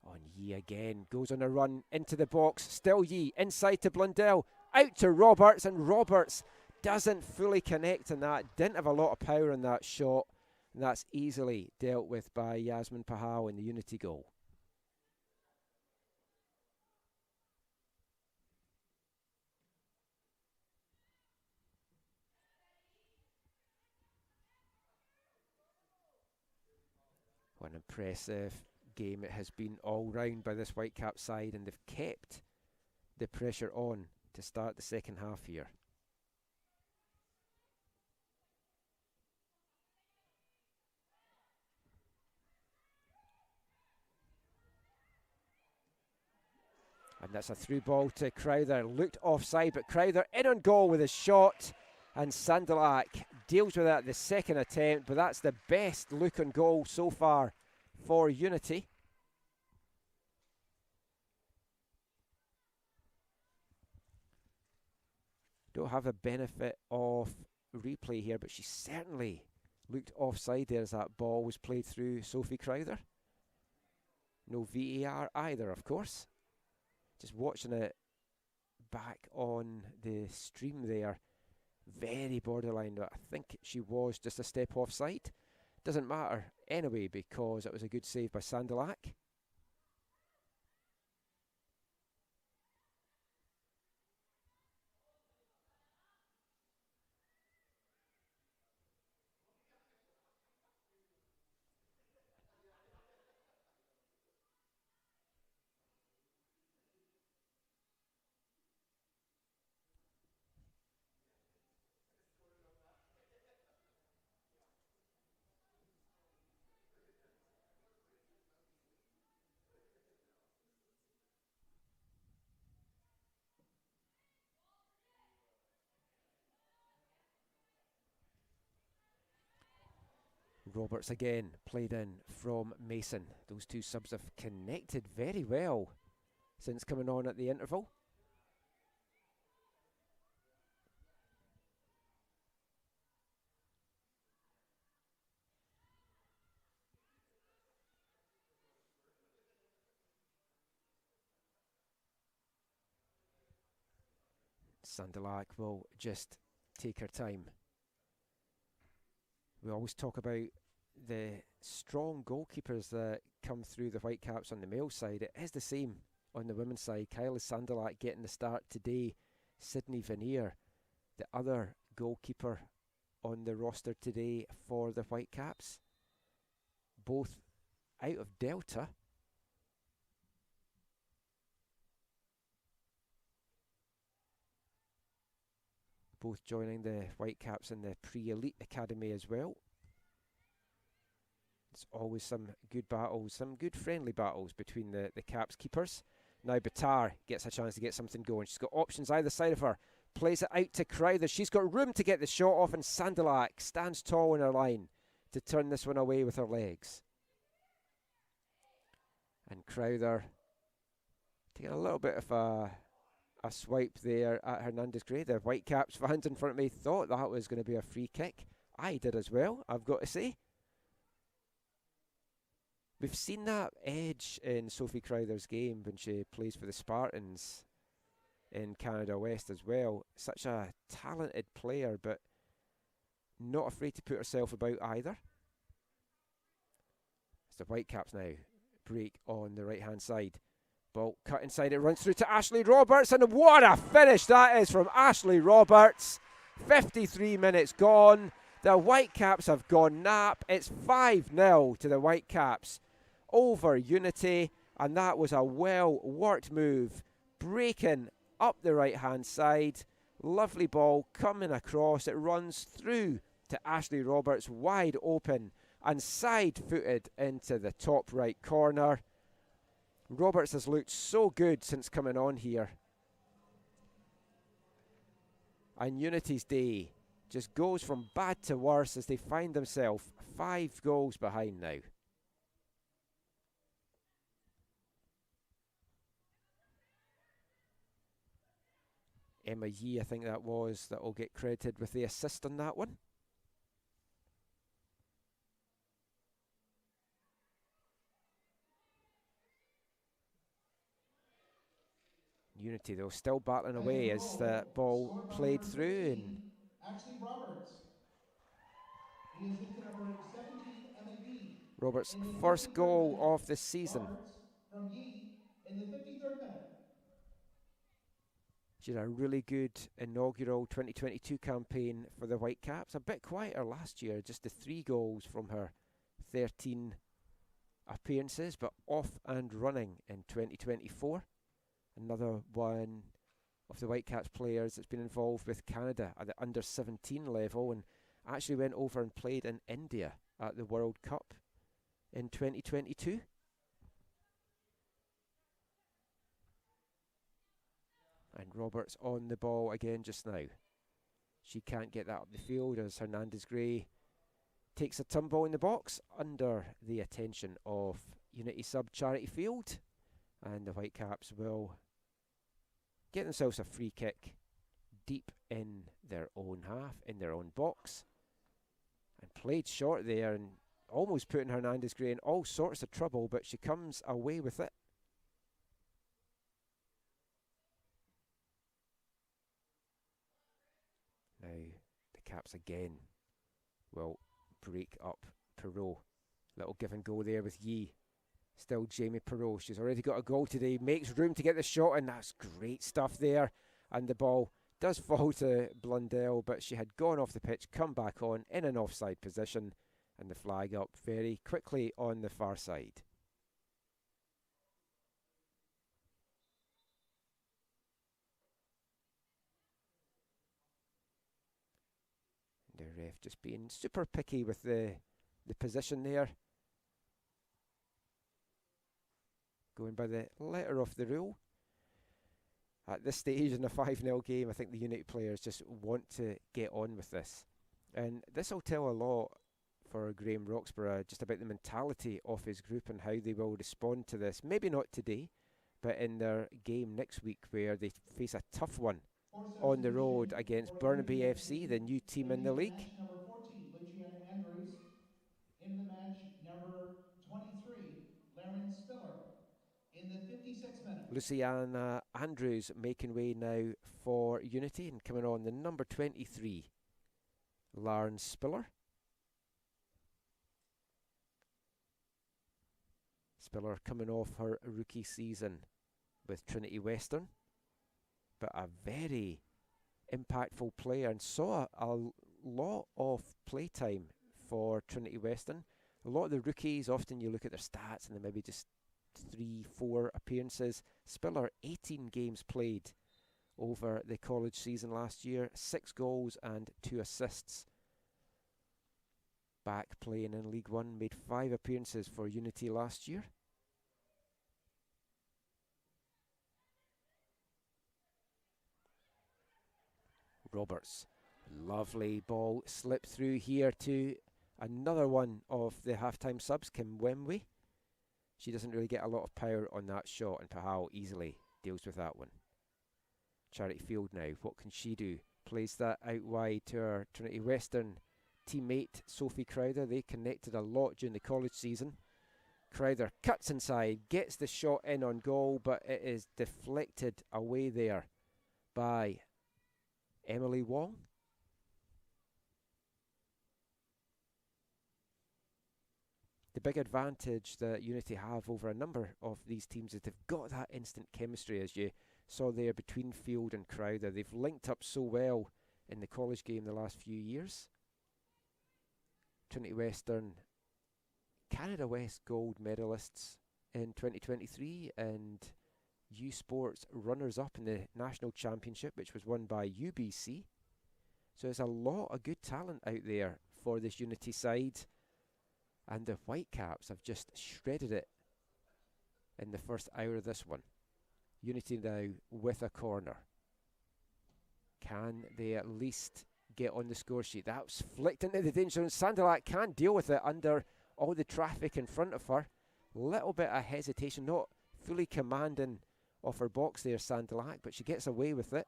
On Yee again, goes on a run into the box, still Yee, inside to Blundell, out to Roberts, and Roberts doesn't fully connect on that, didn't have a lot of power in that shot, and that's easily dealt with by Yasmin Pahal in the Unity goal. What an impressive game it has been all round by this Whitecap side, and they've kept the pressure on to start the second half here. And that's a through ball to Crowther, looked offside, but Crowther in on goal with his shot, and Sandalak deals with that the second attempt, but that's the best look on goal so far for Unity. Don't have the benefit of replay here, but she certainly looked offside there as that ball was played through Sophie Crowther. No VAR either, of course. Just watching it back on the stream there, very borderline. I think she was just a step offside. Doesn't matter anyway because it was a good save by Sandalak. Roberts again played in from Mason. Those two subs have connected very well since coming on at the interval. Sandalak will just take her time. We always talk about the strong goalkeepers that come through the Whitecaps on the male side. It is the same on the women's side. Kylie Sandalak getting the start today. Sydney Veneer, the other goalkeeper on the roster today for the Whitecaps. Both out of Delta. Both joining the Whitecaps in the pre-elite academy as well. It's always some good battles, some good friendly battles between the Caps keepers. Now Batar gets a chance to get something going. She's got options either side of her. Plays it out to Crowther. She's got room to get the shot off, and Sandalak stands tall in her line to turn this one away with her legs. And Crowther taking a little bit of a swipe there at Hernandez Gray. The Whitecaps fans in front of me thought that was going to be a free kick. I did as well, I've got to say. We've seen that edge in Sophie Crowther's game when she plays for the Spartans in Canada West as well. Such a talented player, but not afraid to put herself about either. It's the Whitecaps now break on the right-hand side. Ball cut inside, it runs through to Ashley Roberts, and what a finish that is from Ashley Roberts. 53 minutes gone. The Whitecaps have gone nap. It's 5-0 to the Whitecaps over Unity, and that was a well-worked move, breaking up the right-hand side. Lovely ball coming across. It runs through to Ashley Roberts, wide open and side-footed into the top right corner. Roberts has looked so good since coming on here. And Unity's day just goes from bad to worse as they find themselves 5 goals behind now. Emma Yee, I think that will get credited with the assist on that one. Unity, though, still battling away as the ball played through. And Ashley Roberts. He is into number 17, LAB. Roberts' first goal of the season. Roberts from Yee in the 53rd minute. She had a really good inaugural 2022 campaign for the Whitecaps. A bit quieter last year, just the 3 goals from her 13 appearances, but off and running in 2024. Another one of the Whitecaps players that's been involved with Canada at the under-17 level, and actually went over and played in India at the World Cup in 2022. And Roberts on the ball again just now. She can't get that up the field as Hernandez Gray takes a tumble in the box under the attention of Unity sub Charity Field. And the Whitecaps will get themselves a free kick deep in their own half, in their own box. And played short there and almost putting Hernandez Gray in all sorts of trouble, but she comes away with it. Now the Caps again will break up Perot. Little give and go there with Yee. Still Jamie Perot. She's already got a goal today. Makes room to get the shot, and that's great stuff there. And the ball does fall to Blundell, but she had gone off the pitch, come back on in an offside position, and the flag up very quickly on the far side. The ref just being super picky with the position there. Going by the letter of the rule. At this stage in a 5-0 game, I think the Unity players just want to get on with this. And this will tell a lot for Graham Roxburgh just about the mentality of his group and how they will respond to this. Maybe not today, but in their game next week where they face a tough one on the road against Burnaby FC, the new team in the league. Number 14, Luciana Andrews. In the match, number 23, Laren Spiller. In the 56th minute. Luciana Andrews making way now for Unity, and coming on the number 23, Lauren Spiller. Spiller coming off her rookie season with Trinity Western, but a very impactful player, and saw a lot of playtime for Trinity Western. A lot of the rookies, often you look at their stats and they maybe just 3-4 appearances. Spiller 18 games played over the college season last year, 6 goals and 2 assists. Back playing in League One, made 5 appearances for Unity last year. Roberts, lovely ball, slipped through here to another one of the halftime subs, Kim Wemwe. She doesn't really get a lot of power on that shot, and Pahal easily deals with that one. Charity Field now, what can she do? Plays that out wide to her Trinity Western teammate Sophie Crowther. They connected a lot during the college season. Crowther cuts inside, gets the shot in on goal, but it is deflected away there by Emily Wong. The big advantage that Unity have over a number of these teams is they've got that instant chemistry, as you saw there between Field and Crowther. They've linked up so well in the college game the last few years. Trinity Western, Canada West gold medalists in 2023 and U Sports runners-up in the national championship, which was won by UBC. So there's a lot of good talent out there for this Unity side. And the Whitecaps have just shredded it in the first hour of this one. Unity now with a corner. Can they at least get on the score sheet? That was flicked into the danger zone. Sandilat can't deal with it under all the traffic in front of her. Little bit of hesitation, not fully commanding of her box there, Sandilat, but she gets away with it.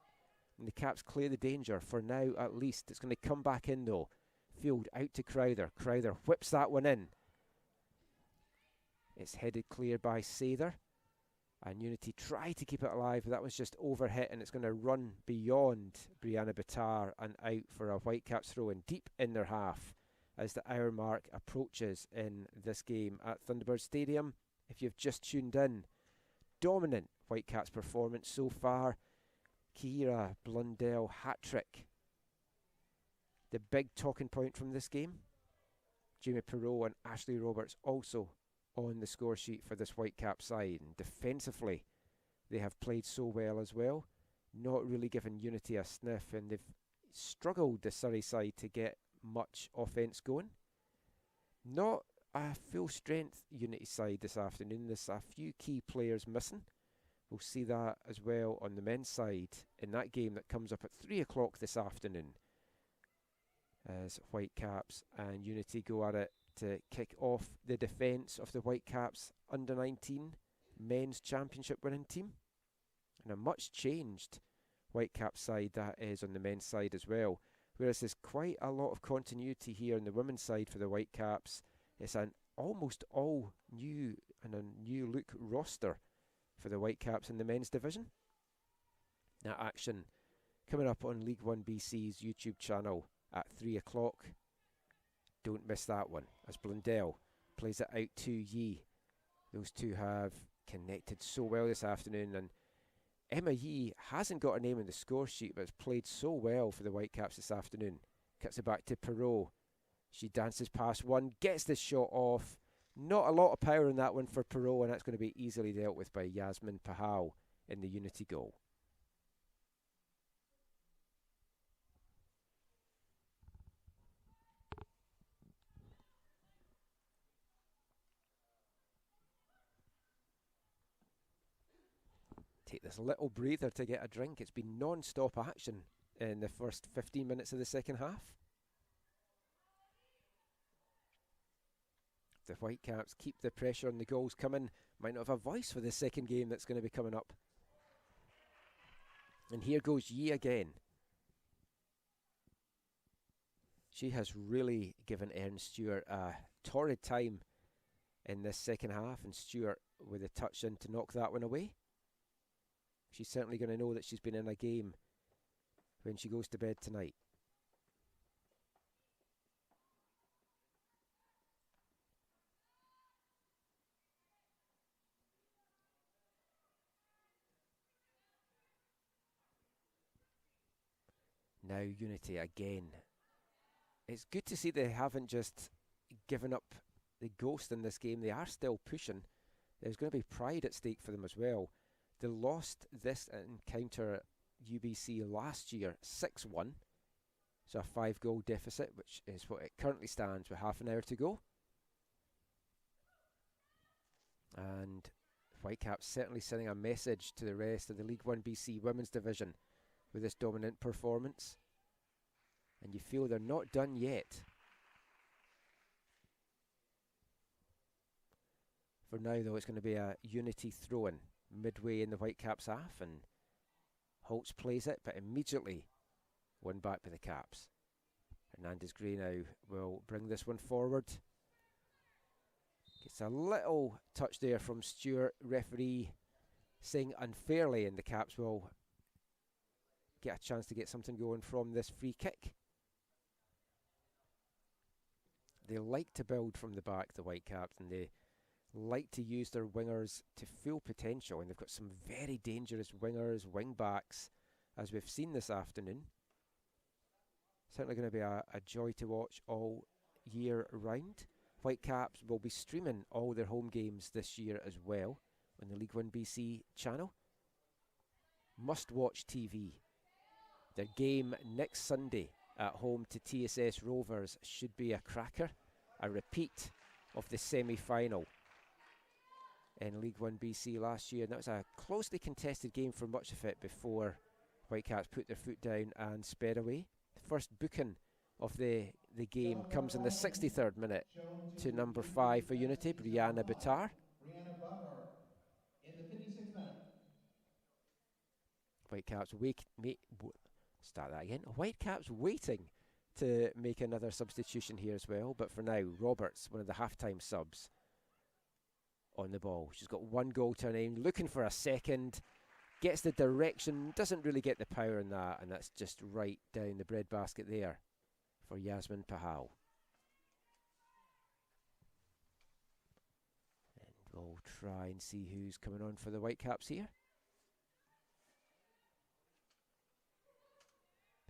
And the Caps clear the danger for now at least. It's going to come back in though. Field out to Crowther. Crowther whips that one in. It's headed clear by Sather. And Unity try to keep it alive, but that was just overhit, and it's going to run beyond Brianna Bitar and out for a Whitecaps throw in deep in their half as the hour mark approaches in this game at Thunderbird Stadium. If you've just tuned in, dominant Whitecaps performance so far. Kira Blundell hat-trick. The big talking point from this game, Jamie Perreault and Ashley Roberts also on the score sheet for this Whitecap side. And defensively, they have played so well as well, not really given Unity a sniff, and they've struggled, the Surrey side, to get much offence going. Not a full strength Unity side this afternoon. There's a few key players missing. We'll see that as well on the men's side in that game that comes up at 3 o'clock this afternoon, as Whitecaps and Unity go at it to kick off the defence of the Whitecaps under-19 men's championship winning team. And a much changed Whitecaps side that is on the men's side as well. Whereas there's quite a lot of continuity here on the women's side for the Whitecaps. It's an almost all new and a new look roster for the Whitecaps in the men's division. That action coming up on League 1BC's YouTube channel at 3 o'clock. Don't miss that one, as Blundell plays it out to Yee. Those two have connected so well this afternoon, and Emma Yee hasn't got a name in the score sheet, but has played so well for the Whitecaps this afternoon. Cuts it back to Perreault. She dances past one, gets this shot off. Not a lot of power in that one for Perreault, and that's going to be easily dealt with by Yasmin Pahal in the Unity goal. Take this little breather to get a drink. It's been non-stop action in the first 15 minutes of the second half. The Whitecaps keep the pressure on the goals coming. Might not have a voice for the second game that's going to be coming up. And here goes Yee again. She has really given Erin Stewart a torrid time in this second half, and Stewart with a touch in to knock that one away. She's certainly going to know that she's been in a game when she goes to bed tonight. Now Unity again. It's good to see they haven't just given up the ghost in this game. They are still pushing. There's going to be pride at stake for them as well. They lost this encounter at UBC last year 6-1. So a 5-goal deficit, which is what it currently stands with half an hour to go. And Whitecaps certainly sending a message to the rest of the League 1BC women's division with this dominant performance. And you feel they're not done yet. For now, though, it's going to be a Unity throw-in midway in the Whitecaps half, and Holtz plays it, but immediately won back by the Caps. Hernandez Gray now will bring this one forward. Gets a little touch there from Stewart, referee saying unfairly, and the Caps will get a chance to get something going from this free kick. They like to build from the back, the Whitecaps, and they like to use their wingers to full potential. And they've got some very dangerous wingers, wing backs, as we've seen this afternoon. Certainly going to be a joy to watch all year round. Whitecaps will be streaming all their home games this year as well on the L1BC channel. Must watch TV. Their game next Sunday at home to TSS Rovers should be a cracker. A repeat of the semi-final in L1BC last year. And that was a closely contested game for much of it before Whitecaps put their foot down and sped away. The first booking of the game comes in the 63rd minute to number 5 for Unity, Brianna Bitar. In the 56th minute. Whitecaps Whitecaps waiting to make another substitution here as well, but for now, Roberts, one of the halftime subs, on the ball. She's got one goal to her name, looking for a second, gets the direction, doesn't really get the power in that, and that's just right down the breadbasket there for Yasmin Pahal. And we'll try and see who's coming on for the Whitecaps here.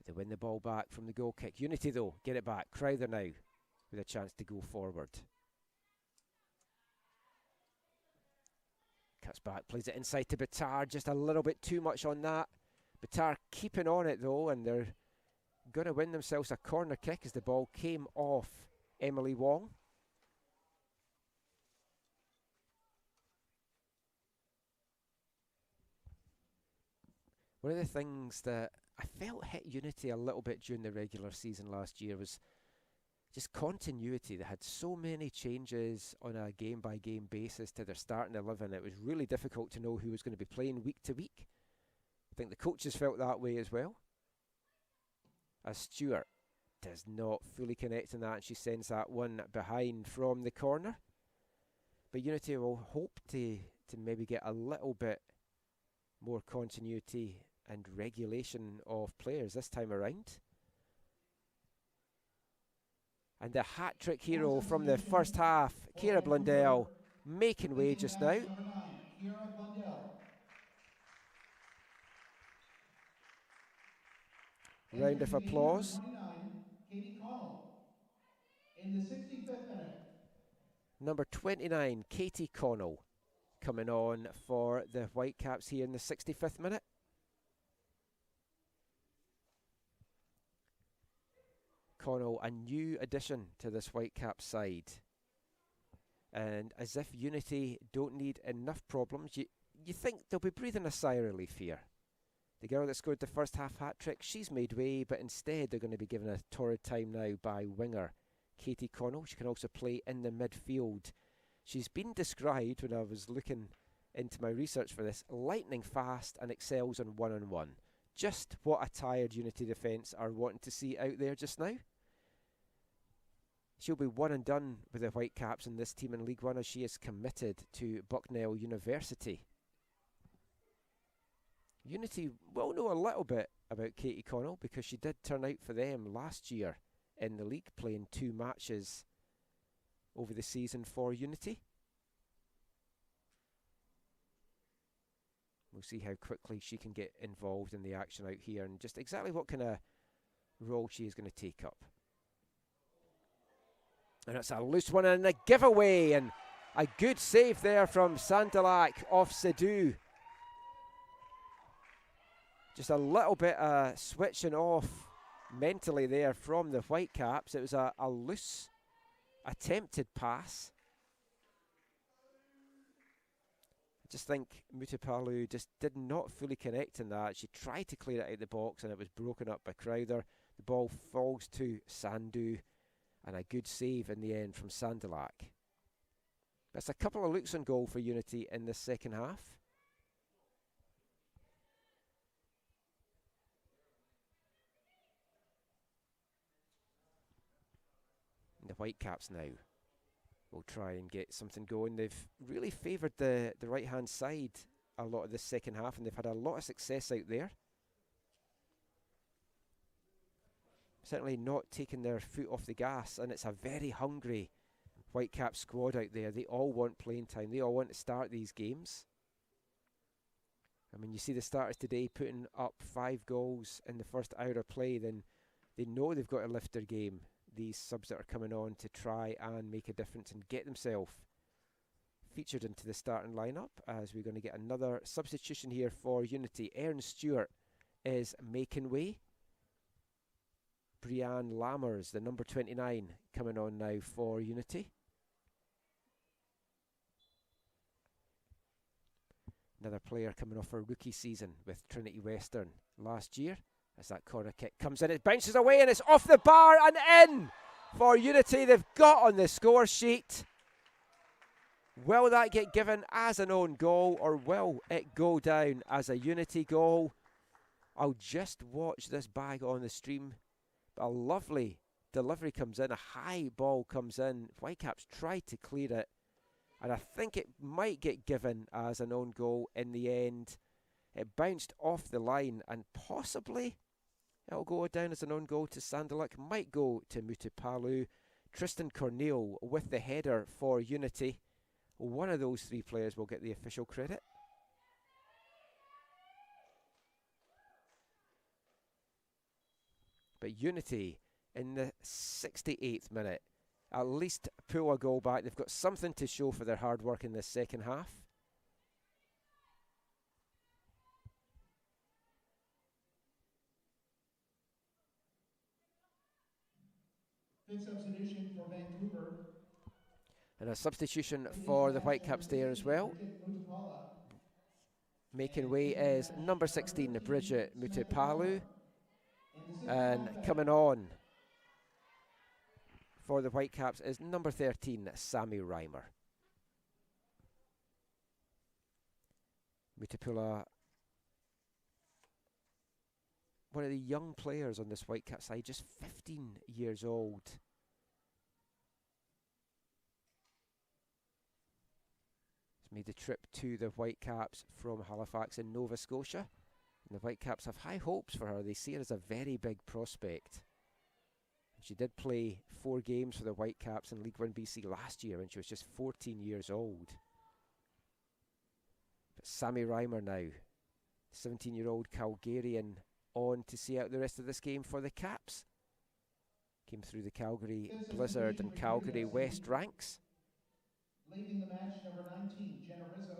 They win the ball back from the goal kick. Unity, though, get it back. Crowther now with a chance to go forward. Cuts back, plays it inside to Bitar. Just a little bit too much on that. Bitar keeping on it, though, and they're going to win themselves a corner kick as the ball came off Emily Wong. One of the things that I felt hit Unity a little bit during the regular season last year was just continuity. They had so many changes on a game-by-game basis to their starting 11. It was really difficult to know who was going to be playing week to week. I think the coaches felt that way as well. As Stewart does not fully connect in that, and she sends that one behind from the corner. But Unity will hope to maybe get a little bit more continuity and regulation of players this time around. And the hat-trick hero from the first half, Ciara Blundell, making way just now. Round of applause. In the 65th minute. Number 29, Katie Connell, coming on for the Whitecaps here in the 65th minute. Connell, a new addition to this Whitecap side. And as if Unity don't need enough problems, you think they'll be breathing a sigh of relief here. The girl that scored the first half hat-trick, she's made way, but instead they're going to be given a torrid time now by winger Katie Connell. She can also play in the midfield. She's been described, when I was looking into my research for this, lightning fast and excels on one-on-one. Just what a tired Unity defence are wanting to see out there just now. She'll be one and done with the Whitecaps in this team in League One, as she is committed to Bucknell University. Unity will know a little bit about Katie Connell because she did turn out for them last year in the league, playing 2 matches over the season for Unity. We'll see how quickly she can get involved in the action out here and just exactly what kind of role she is going to take up. And it's a loose one and a giveaway, and a good save there from Sandalak off Sidhu. Just a little bit switching off mentally there from the Whitecaps. It was a loose attempted pass. I just think Mutipalu just did not fully connect in that. She tried to clear it out the box and it was broken up by Crowther. The ball falls to Sandhu, and a good save in the end from Sandalak. That's a couple of looks on goal for Unity in the second half. The Whitecaps now will try and get something going. They've really favoured the right-hand side a lot of this second half, and they've had a lot of success out there. certainly not taking their foot off the gas, and it's a very hungry Whitecap squad out there. They all want playing time. They all want to start these games. I mean, you see the starters today putting up 5 goals in the first hour of play, then they know they've got to lift their game. These subs that are coming on to try and make a difference and get themselves featured into the starting lineup, as we're going to get another substitution here for Unity. Aaron Stewart is making way. Brianne Lammers, the number 29, coming on now for Unity. Another player coming off her rookie season with Trinity Western last year. As that corner kick comes in, it bounces away and it's off the bar and in for Unity. They've got on the score sheet. Will that get given as an own goal, or will it go down as a Unity goal? I'll just watch this bag on the stream. A lovely delivery comes in, a high ball comes in. Whitecaps tried to clear it, and I think it might get given as an own goal in the end. It bounced off the line, and possibly it'll go down as an own goal to Sandaluk. Might go to Mutipalu. Tristan Corneal with the header for Unity. One of those 3 players will get the official credit. But Unity in the 68th minute at least pull a goal back. They've got something to show for their hard work in this second half. Fifth substitution for Vancouver. And a substitution for the Whitecaps there as well. Making way is number 16, Bridget Mutipalu. And coming on for the Whitecaps is number 13, Sammy Reimer. Mutipula, one of the young players on this Whitecap side, just 15 years old. He's made the trip to the Whitecaps from Halifax in Nova Scotia. And the Whitecaps have high hopes for her. They see her as a very big prospect. She did play 4 games for the Whitecaps in L1BC last year when she was just 14 years old. But Sammy Reimer now, 17-year-old Calgarian, on to see out the rest of this game for the Caps. Came through the Calgary Blizzard and Calgary West ranks. Leaving the match, number 19, Jenna Rizzo.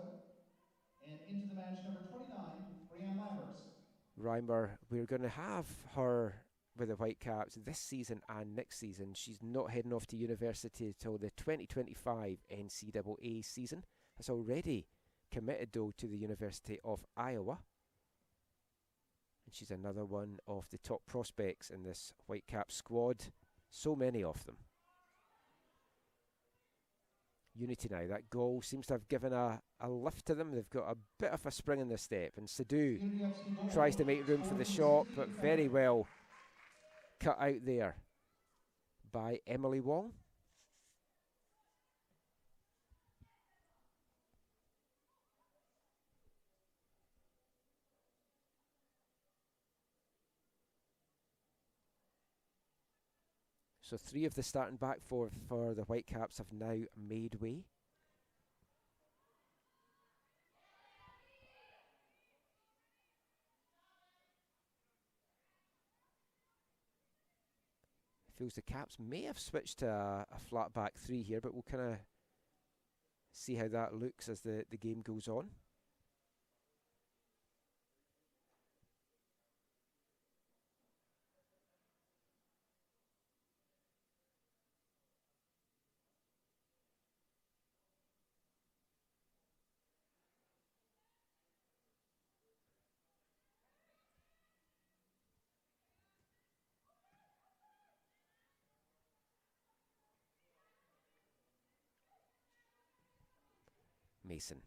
And into the match, number 29, Brianne Lammers. Reimer, we're going to have her with the Whitecaps this season and next season. She's not heading off to university until the 2025 NCAA season. Has already committed though to the University of Iowa. And she's another one of the top prospects in this Whitecap squad. So many of them. Unity now, that goal seems to have given a lift to them. They've got a bit of a spring in their step, and Sadhu tries to make room for the shot, but very well cut out there by Emily Wong. So 3 of the starting back four for the Whitecaps have now made way. Feels the Caps may have switched to a flat back 3 here, but we'll kind of see how that looks as the game goes on. Mason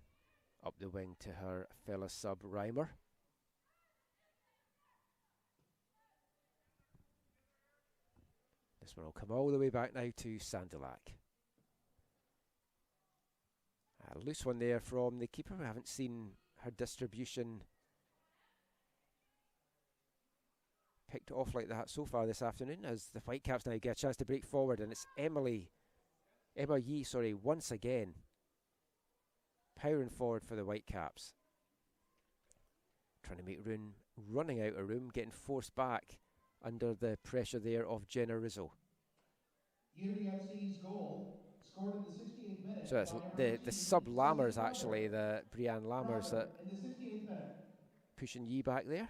up the wing to her fella sub Reimer. This one will come all the way back now to Sandalak. A loose one there from the keeper. We haven't seen her distribution picked off like that so far this afternoon, as the Whitecaps now get a chance to break forward, and it's Emma Yee, once again powering forward for the Whitecaps. Trying to make room, running out of room, getting forced back under the pressure there of Jenna Rizzo. VWFC's goal scored in the 68th minute. So it's the sub Lammers, actually, the Brianne Lammers, that in the 68th minute. pushing Yee back there.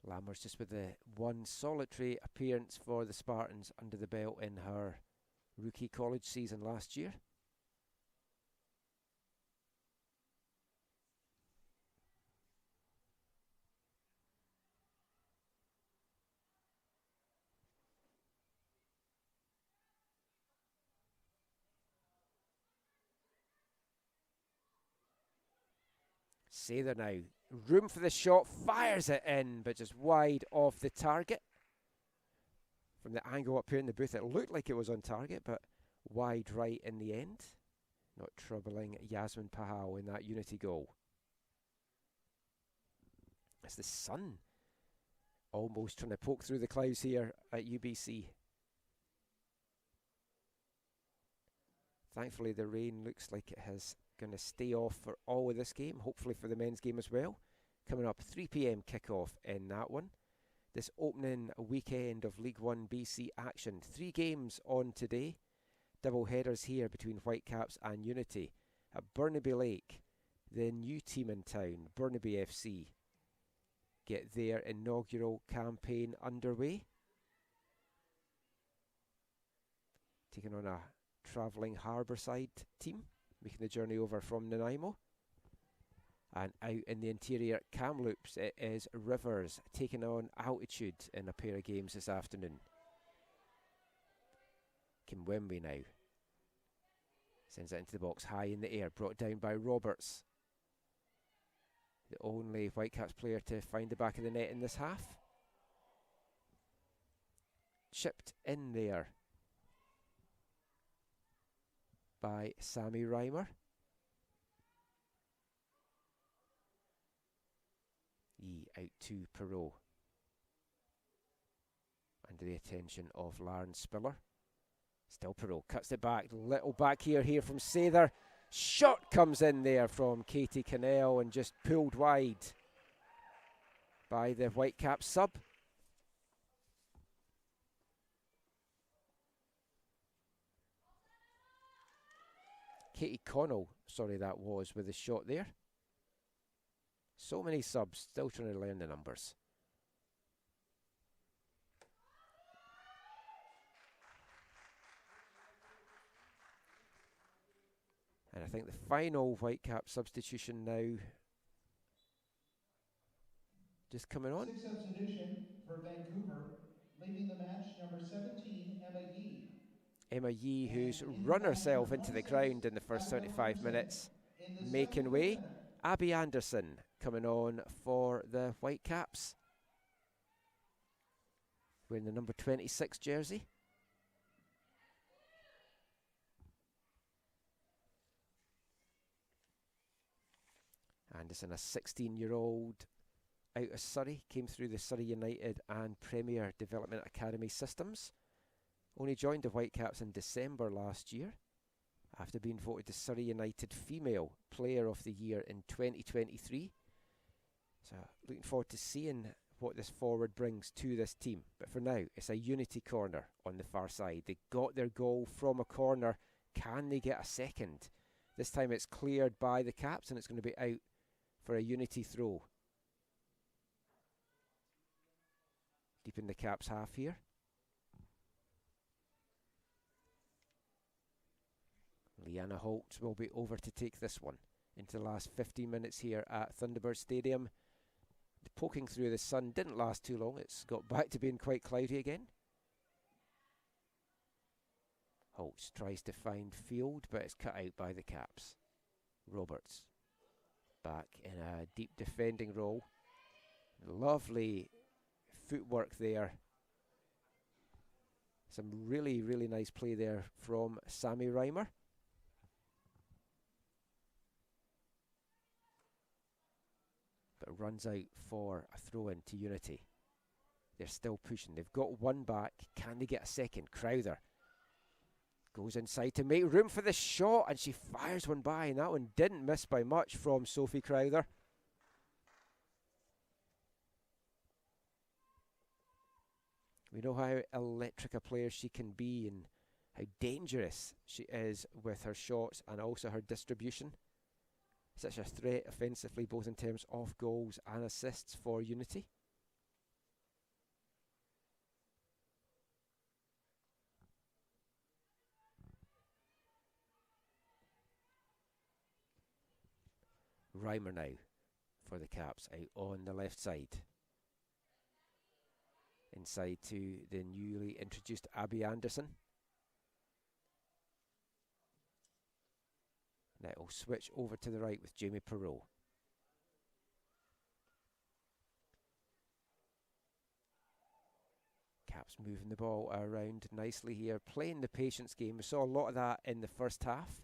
Lammers just with the one solitary appearance for the Spartans under the belt in her rookie college season last year. Sather now, room for the shot, fires it in, but just wide off the target. From the angle up here in the booth, it looked like it was on target, but wide right in the end. Not troubling Yasmin Pahal in that Unity goal. It's the sun almost trying to poke through the clouds here at UBC. Thankfully, the rain looks like it has going to stay off for all of this game, hopefully for the men's game as well. Coming up, 3 p.m. kickoff in that one. This opening weekend of League 1 BC action. 3 games on today. Double headers here between Whitecaps and Unity. At Burnaby Lake, the new team in town, Burnaby FC, get their inaugural campaign underway. Taking on a travelling Harbourside team, making the journey over from Nanaimo. And out in the interior Kamloops, it is Rivers taking on Altitude in a pair of games this afternoon. Kimwembe now sends it into the box high in the air, brought down by Roberts. The only Whitecaps player to find the back of the net in this half. Chipped in there by Sammy Reimer. Out to Perot. Under the attention of Lauren Spiller. Still Perot cuts it back. Little back here from Sather. Shot comes in there from Katie Cannell and just pulled wide by the Whitecaps sub. Katie Connell, that was, with the shot there. So many subs, still trying to learn the numbers. And I think the final Whitecap substitution now just coming on. 6th substitution for Vancouver, leaving the match, number 17, Emma Yee. Emma Yee, who's run herself into the ground in the first 75 minutes, making way. Abby Anderson coming on for the Whitecaps, wearing the number 26 jersey. Anderson, a 16-year-old out of Surrey, came through the Surrey United and Premier Development Academy systems. Only joined the Whitecaps in December last year, after being voted the Surrey United Female Player of the Year in 2023. So looking forward to seeing what this forward brings to this team. But for now, it's a Unity corner on the far side. They got their goal from a corner. Can they get a second? This time it's cleared by the Caps and it's going to be out for a Unity throw. Deep in the Caps half here. Leanna Holt will be over to take this one into the last 15 minutes here at Thunderbird Stadium. The poking through the sun didn't last too long. It's got back to being quite cloudy again. Holtz tries to find field, but it's cut out by the Caps. Roberts back in a deep defending role. Lovely footwork there. Some really, really nice play there from Sammy Reimer. but runs out for a throw-in to Unity. They're still pushing. They've got one back. Can they get a second? Crowther goes inside to make room for the shot, and she fires one by, and that one didn't miss by much from Sophie Crowther. We know how electric a player she can be and how dangerous she is with her shots and also her distribution. Such a threat offensively, both in terms of goals and assists for Unity. Reimer now for the Caps, out on the left side. Inside to the newly introduced Abby Anderson. Now it'll switch over to the right with Jamie Perreault. Caps moving the ball around nicely here, playing the patience game. We saw a lot of that in the first half.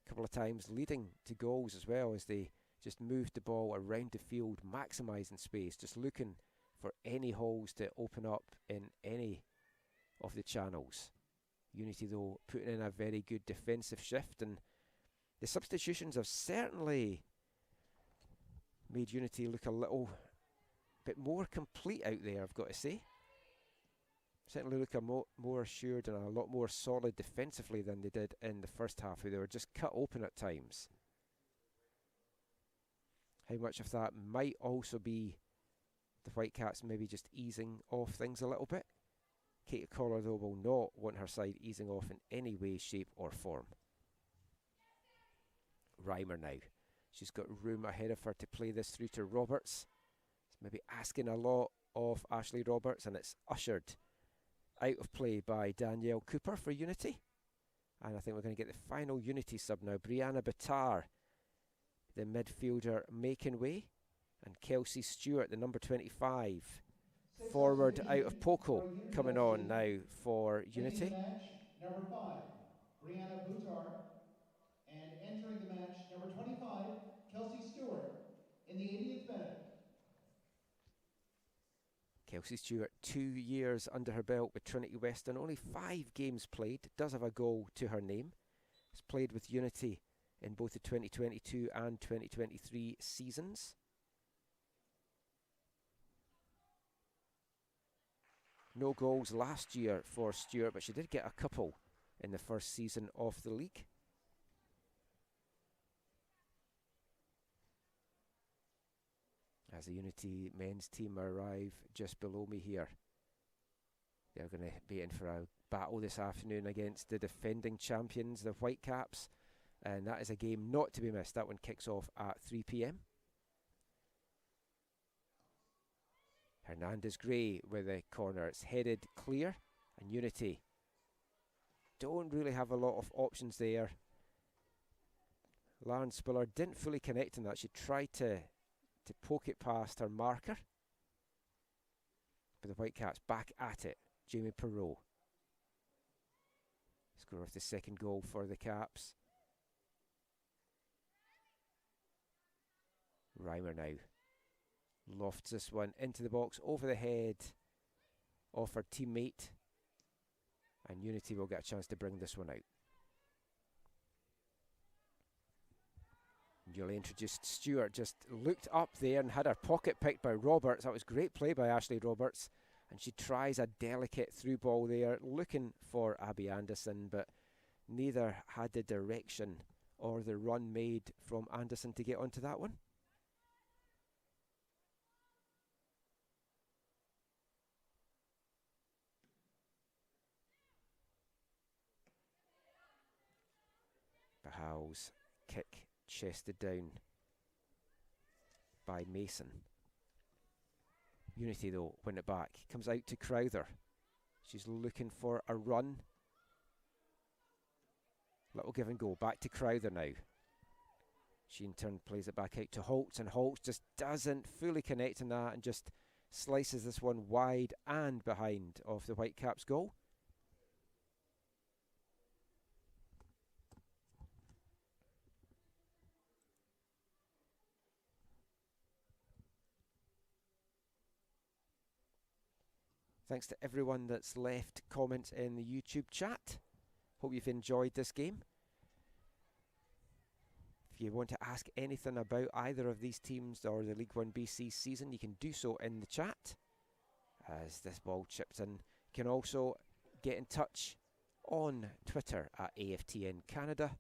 A couple of times leading to goals as well, as they just moved the ball around the field, maximising space, just looking for any holes to open up in any of the channels. Unity, though, putting in a very good defensive shift, and the substitutions have certainly made Unity look a little bit more complete out there, I've got to say. Certainly look a more assured and a lot more solid defensively than they did in the first half, where they were just cut open at times. How much of that might also be the Whitecaps maybe just easing off things a little bit? Katie Collar, though, will not want her side easing off in any way, shape or form. Reimer now. She's got room ahead of her to play this through to Roberts. It's maybe asking a lot of Ashley Roberts, and it's ushered out of play by Danielle Cooper for Unity. And I think we're going to get the final Unity sub now. Brianna Bitar, the midfielder, making way. And Kelsey Stewart, the number 25, forward out of Poco, coming on now for Unity. Match, number 5, Brianna Bitar. And entering the match, number 25, Kelsey Stewart, in the 80th minute. Kelsey Stewart, 2 years under her belt with Trinity Western, only 5 games played, does have a goal to her name. Has played with Unity in both the 2022 and 2023 seasons. No goals last year for Stewart, but she did get a couple in the first season of the league. As the Unity men's team arrive just below me here, they're going to be in for a battle this afternoon against the defending champions, the Whitecaps, and that is a game not to be missed. That one kicks off at 3 p.m. Hernandez Gray with a corner. It's headed clear, and Unity don't really have a lot of options there. Lauren Spiller didn't fully connect on that. She tried to poke it past her marker, but the Whitecaps back at it. Jamie Perreault score off the second goal for the Caps. Reimer now lofts this one into the box over the head of her teammate, and Unity will get a chance to bring this one out. Newly introduced Stewart just looked up there and had her pocket picked by Roberts. That was great play by Ashley Roberts, and she tries a delicate through ball there, looking for Abby Anderson, but neither had the direction or the run made from Anderson to get onto that one. Bahal's kick chested down by Mason. Unity, though, win it back. Comes out to Crowther. She's looking for a run. Little give and go. Back to Crowther now. She in turn plays it back out to Holtz, and Holtz just doesn't fully connect on that and just slices this one wide and behind of the Whitecaps' goal. Thanks to everyone that's left comments in the YouTube chat. Hope you've enjoyed this game. If you want to ask anything about either of these teams or the League 1BC season, you can do so in the chat. As this ball chips in, you can also get in touch on Twitter at AFTN Canada.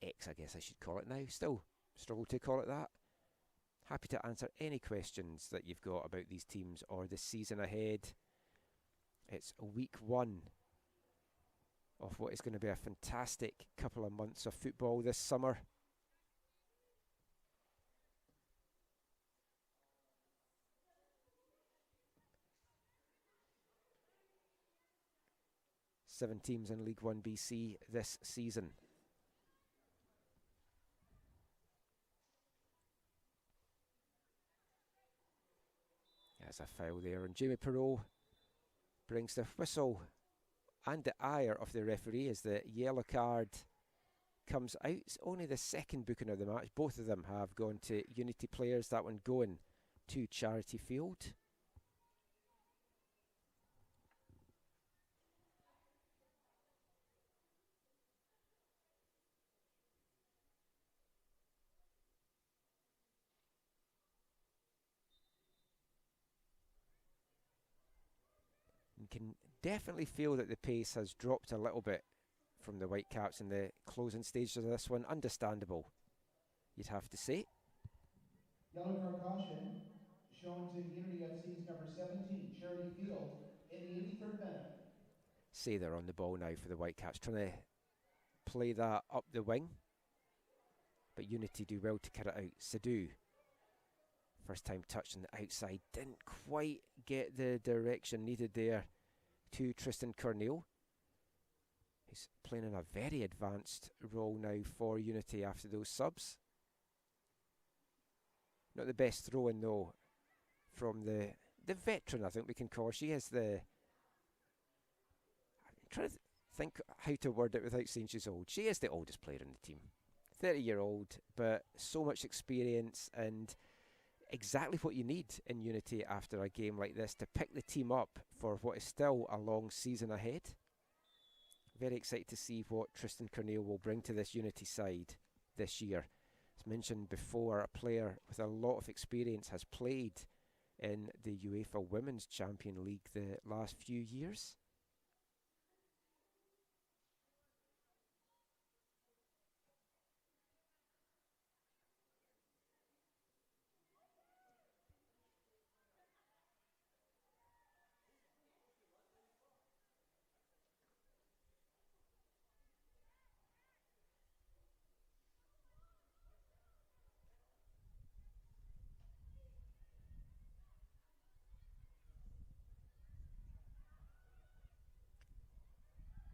X, I guess I should call it now. Still struggle to call it that. Happy to answer any questions that you've got about these teams or the season ahead. It's week 1 of what is going to be a fantastic couple of months of football this summer. Seven teams in League 1BC this season. There's a foul there, and Jamie Perreault brings the whistle and the ire of the referee as the yellow card comes out. It's only the second booking of the match. Both of them have gone to Unity players. That one going to Charity Field. You can definitely feel that the pace has dropped a little bit from the Whitecaps in the closing stages of this one. Understandable, you'd have to say. Yellow card caution shown to Unity FC's number 17, Charity Field, in the 83rd minute. Say they're on the ball now for the Whitecaps, trying to play that up the wing. But Unity do well to cut it out. Sadu, first time touch on the outside, didn't quite get the direction needed there to Tristan Corneal. He's playing in a very advanced role now for Unity after those subs. Not the best throw-in though from the veteran, I think we can call her. She is the... I'm trying to think how to word it without saying she's old. She is the oldest player in the team. 30-year-old, but so much experience and exactly what you need in Unity after a game like this to pick the team up for what is still a long season ahead. Very excited to see what Tristan Corneal will bring to this Unity side this year. As mentioned before, a player with a lot of experience, has played in the UEFA Women's Champion League the last few years.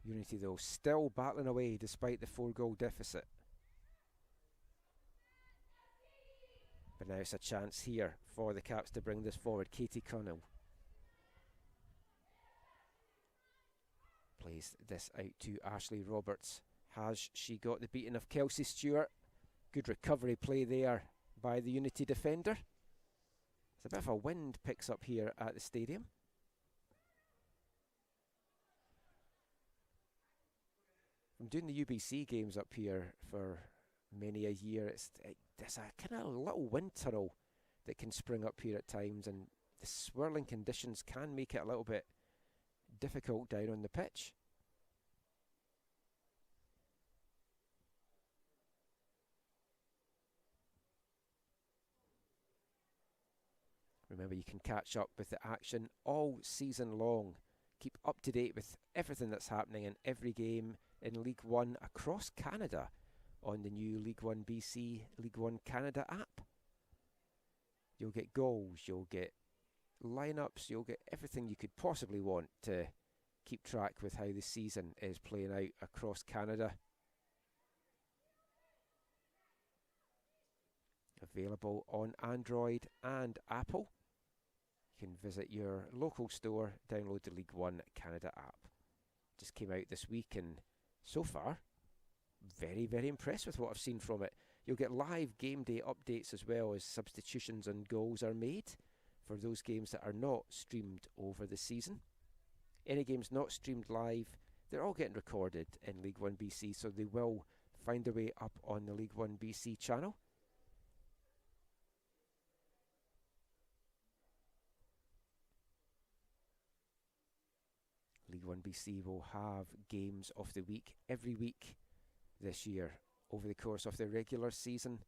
Unity though still battling away despite the 4-goal deficit. But now it's a chance here for the Caps to bring this forward. Katie Connell plays this out to Ashley Roberts. Has she got the beating of Kelsey Stewart? Good recovery play there by the Unity defender. It's a bit of a wind picks up here at the stadium. I'm doing the UBC games up here for many a year. There's a kind of little wind tunnel that can spring up here at times, and the swirling conditions can make it a little bit difficult down on the pitch. Remember, you can catch up with the action all season long. Keep up to date with everything that's happening in every game in League One across Canada on the new League 1BC League One Canada app. You'll get goals, you'll get lineups, you'll get everything you could possibly want to keep track with how the season is playing out across Canada. Available on Android and Apple. You can visit your local store, download the League One Canada app. Just came out this week, and so far, very, very impressed with what I've seen from it. You'll get live game day updates as well as substitutions and goals are made for those games that are not streamed over the season. Any games not streamed live, they're all getting recorded in League 1 BC, so they will find their way up on the League 1 BC channel. League 1 BC will have games of the week every week this year over the course of the regular season.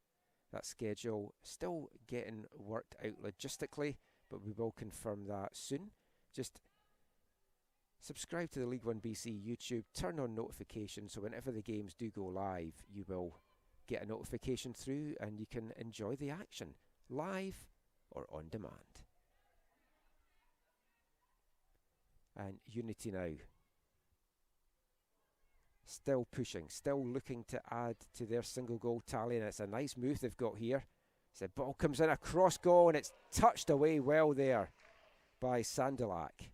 That schedule still getting worked out logistically, but we will confirm that soon. Just subscribe to the League 1 BC YouTube, turn on notifications, so whenever the games do go live, you will get a notification through and you can enjoy the action live or on demand. And Unity now, still pushing, still looking to add to their single goal tally, and it's a nice move they've got here. So the ball comes in, a cross goal, and it's touched away well there by Sandalak.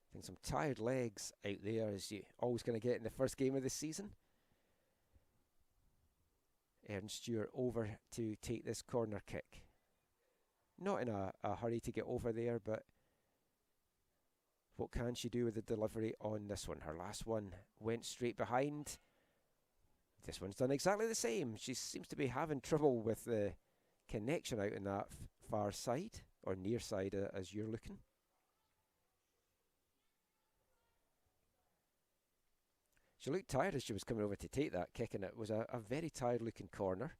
I think some tired legs out there, as you always going to get in the first game of the season. Erin Stewart over to take this corner kick. Not in a hurry to get over there, but what can she do with the delivery on this one? Her last one went straight behind. This one's done exactly the same. She seems to be having trouble with the connection out in that far side, or near side as you're looking. She looked tired as she was coming over to take that kick, and it was a very tired looking corner.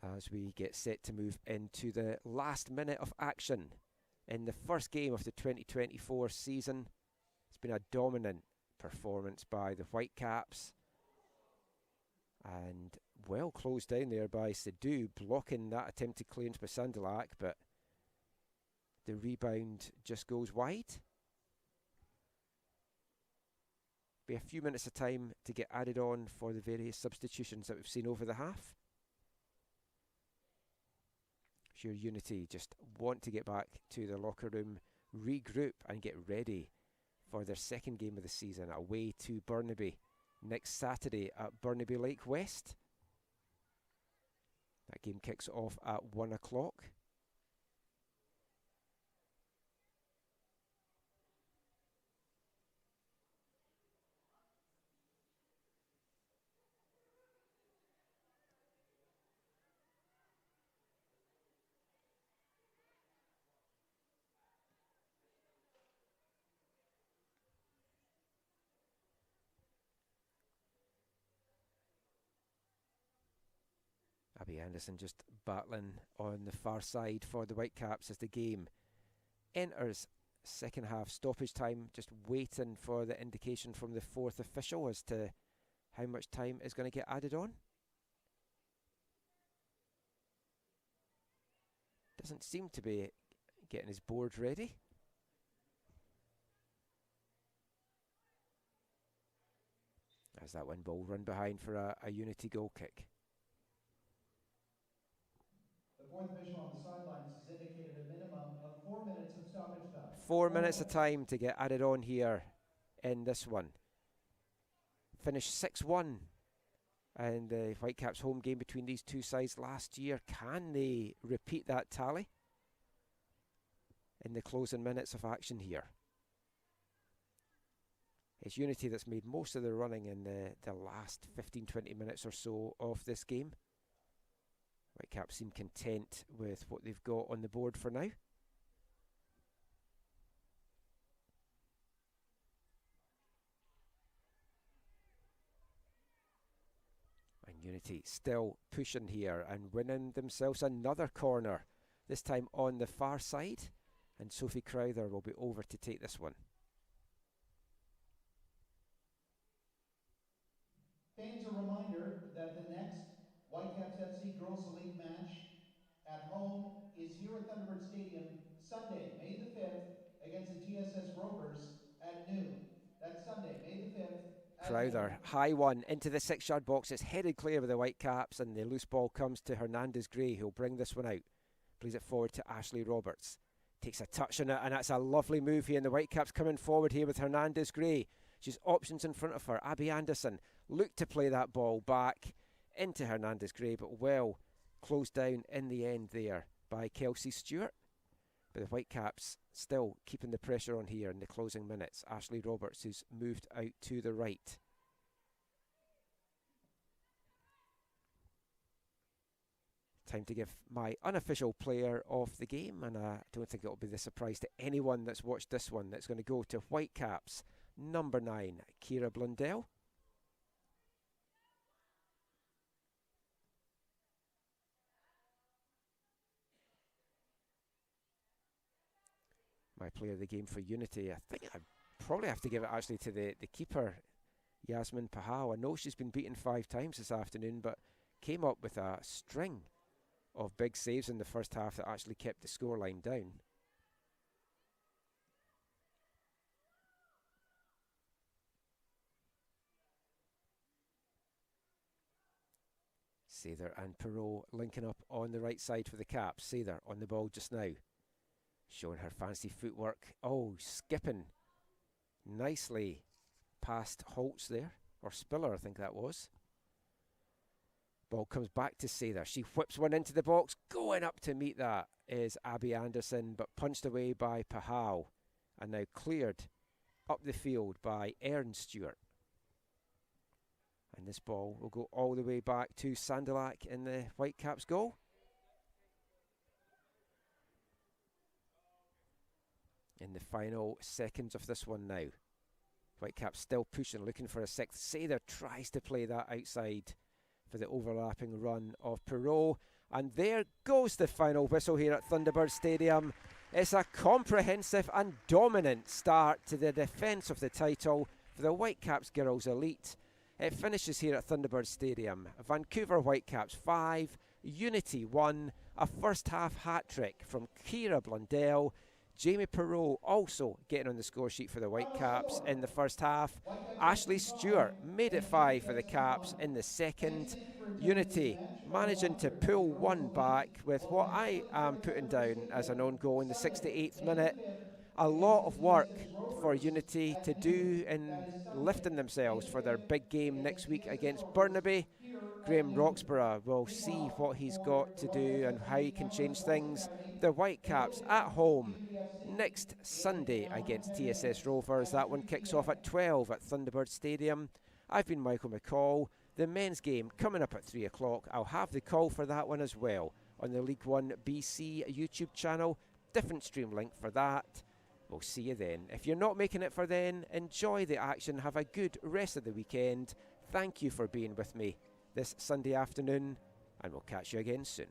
As we get set to move into the last minute of action in the first game of the 2024 season. It's been a dominant performance by the Whitecaps, and well closed down there by Sidhu, blocking that attempted clearance by Sandalak, but the rebound just goes wide. Be a few minutes of time to get added on for the various substitutions that we've seen over the half. Sure, Unity just want to get back to their locker room, regroup and get ready for their second game of the season away to Burnaby next Saturday at Burnaby Lake West. That game kicks off at 1 o'clock. Abby Anderson just battling on the far side for the Whitecaps as the game enters second half stoppage time, just waiting for the indication from the fourth official as to how much time is going to get added on. Doesn't seem to be getting his board ready. As that one ball run behind for a Unity goal kick. The fourth official on the sidelines has indicated a minimum of 4 minutes of stoppage time. 4 minutes of time to get added on here in this one. Finished 6-1. And the Whitecaps home game between these two sides last year. Can they repeat that tally in the closing minutes of action here? It's Unity that's made most of the running in the last 15-20 minutes or so of this game. Whitecaps seem content with what they've got on the board for now. And Unity still pushing here and winning themselves another corner, this time on the far side. And Sophie Crowther will be over to take this one. Fans, a reminder that the next Whitecaps FC Girls Elite match at home is here at Thunderbird Stadium Sunday, May the 5th, against the TSS Rovers at noon. That's Sunday, May the 5th Crowther, high one into the 6-yard box. It's headed clear with the Whitecaps, and the loose ball comes to Hernandez Gray, who'll bring this one out. Plays it forward to Ashley Roberts. Takes a touch on it, and that's a lovely move here. And the Whitecaps coming forward here with Hernandez Gray. She's options in front of her. Abby Anderson looked to play that ball back into Hernandez Gray, but well closed down in the end there by Kelsey Stewart. But the Whitecaps still keeping the pressure on here in the closing minutes. Ashley Roberts, who's moved out to the right. Time to give my unofficial player of the game, and I don't think it'll be the surprise to anyone that's watched this one. That's going to go to Whitecaps number 9, Kira Blundell. My player of the game for Unity, I think I probably have to give it actually to the keeper, Yasmin Pahal. I know she's been beaten 5 times this afternoon, but came up with a string of big saves in the first half that actually kept the scoreline down. Sather and Perot linking up on the right side for the Caps. Sather on the ball just now, showing her fancy footwork. Oh, skipping nicely past Holtz there, or Spiller I think that was. Ball comes back to Sather. She whips one into the box. Going up to meet that is Abby Anderson, but punched away by Pahal, and now cleared up the field by Erin Stewart. And this ball will go all the way back to Sandalak in the Whitecaps goal. In the final seconds of this one now. Whitecaps still pushing, looking for a 6th. Sather tries to play that outside for the overlapping run of Perot. And there goes the final whistle here at Thunderbird Stadium. It's a comprehensive and dominant start to the defence of the title for the Whitecaps Girls Elite. It finishes here at Thunderbird Stadium. Vancouver Whitecaps 5, Unity 1, a first half hat-trick from Kira Blundell. Jamie Perot also getting on the score sheet for the Whitecaps in the first half. Ashley Stewart made it 5 for the Caps in the second. Unity managing to pull one back with what I am putting down as an own goal in the 68th minute. A lot of work for Unity to do in lifting themselves for their big game next week against Burnaby. Graham Roxburgh will see what he's got to do and how he can change things. The Whitecaps at home next Sunday against TSS Rovers. That one kicks off at 12 at Thunderbird Stadium. I've been Michael McCall. The men's game coming up at 3 o'clock. I'll have the call for that one as well on the L1BC YouTube channel. Different stream link for that. We'll see you then. If you're not making it for then, enjoy the action. Have a good rest of the weekend. Thank you for being with me this Sunday afternoon, and we'll catch you again soon.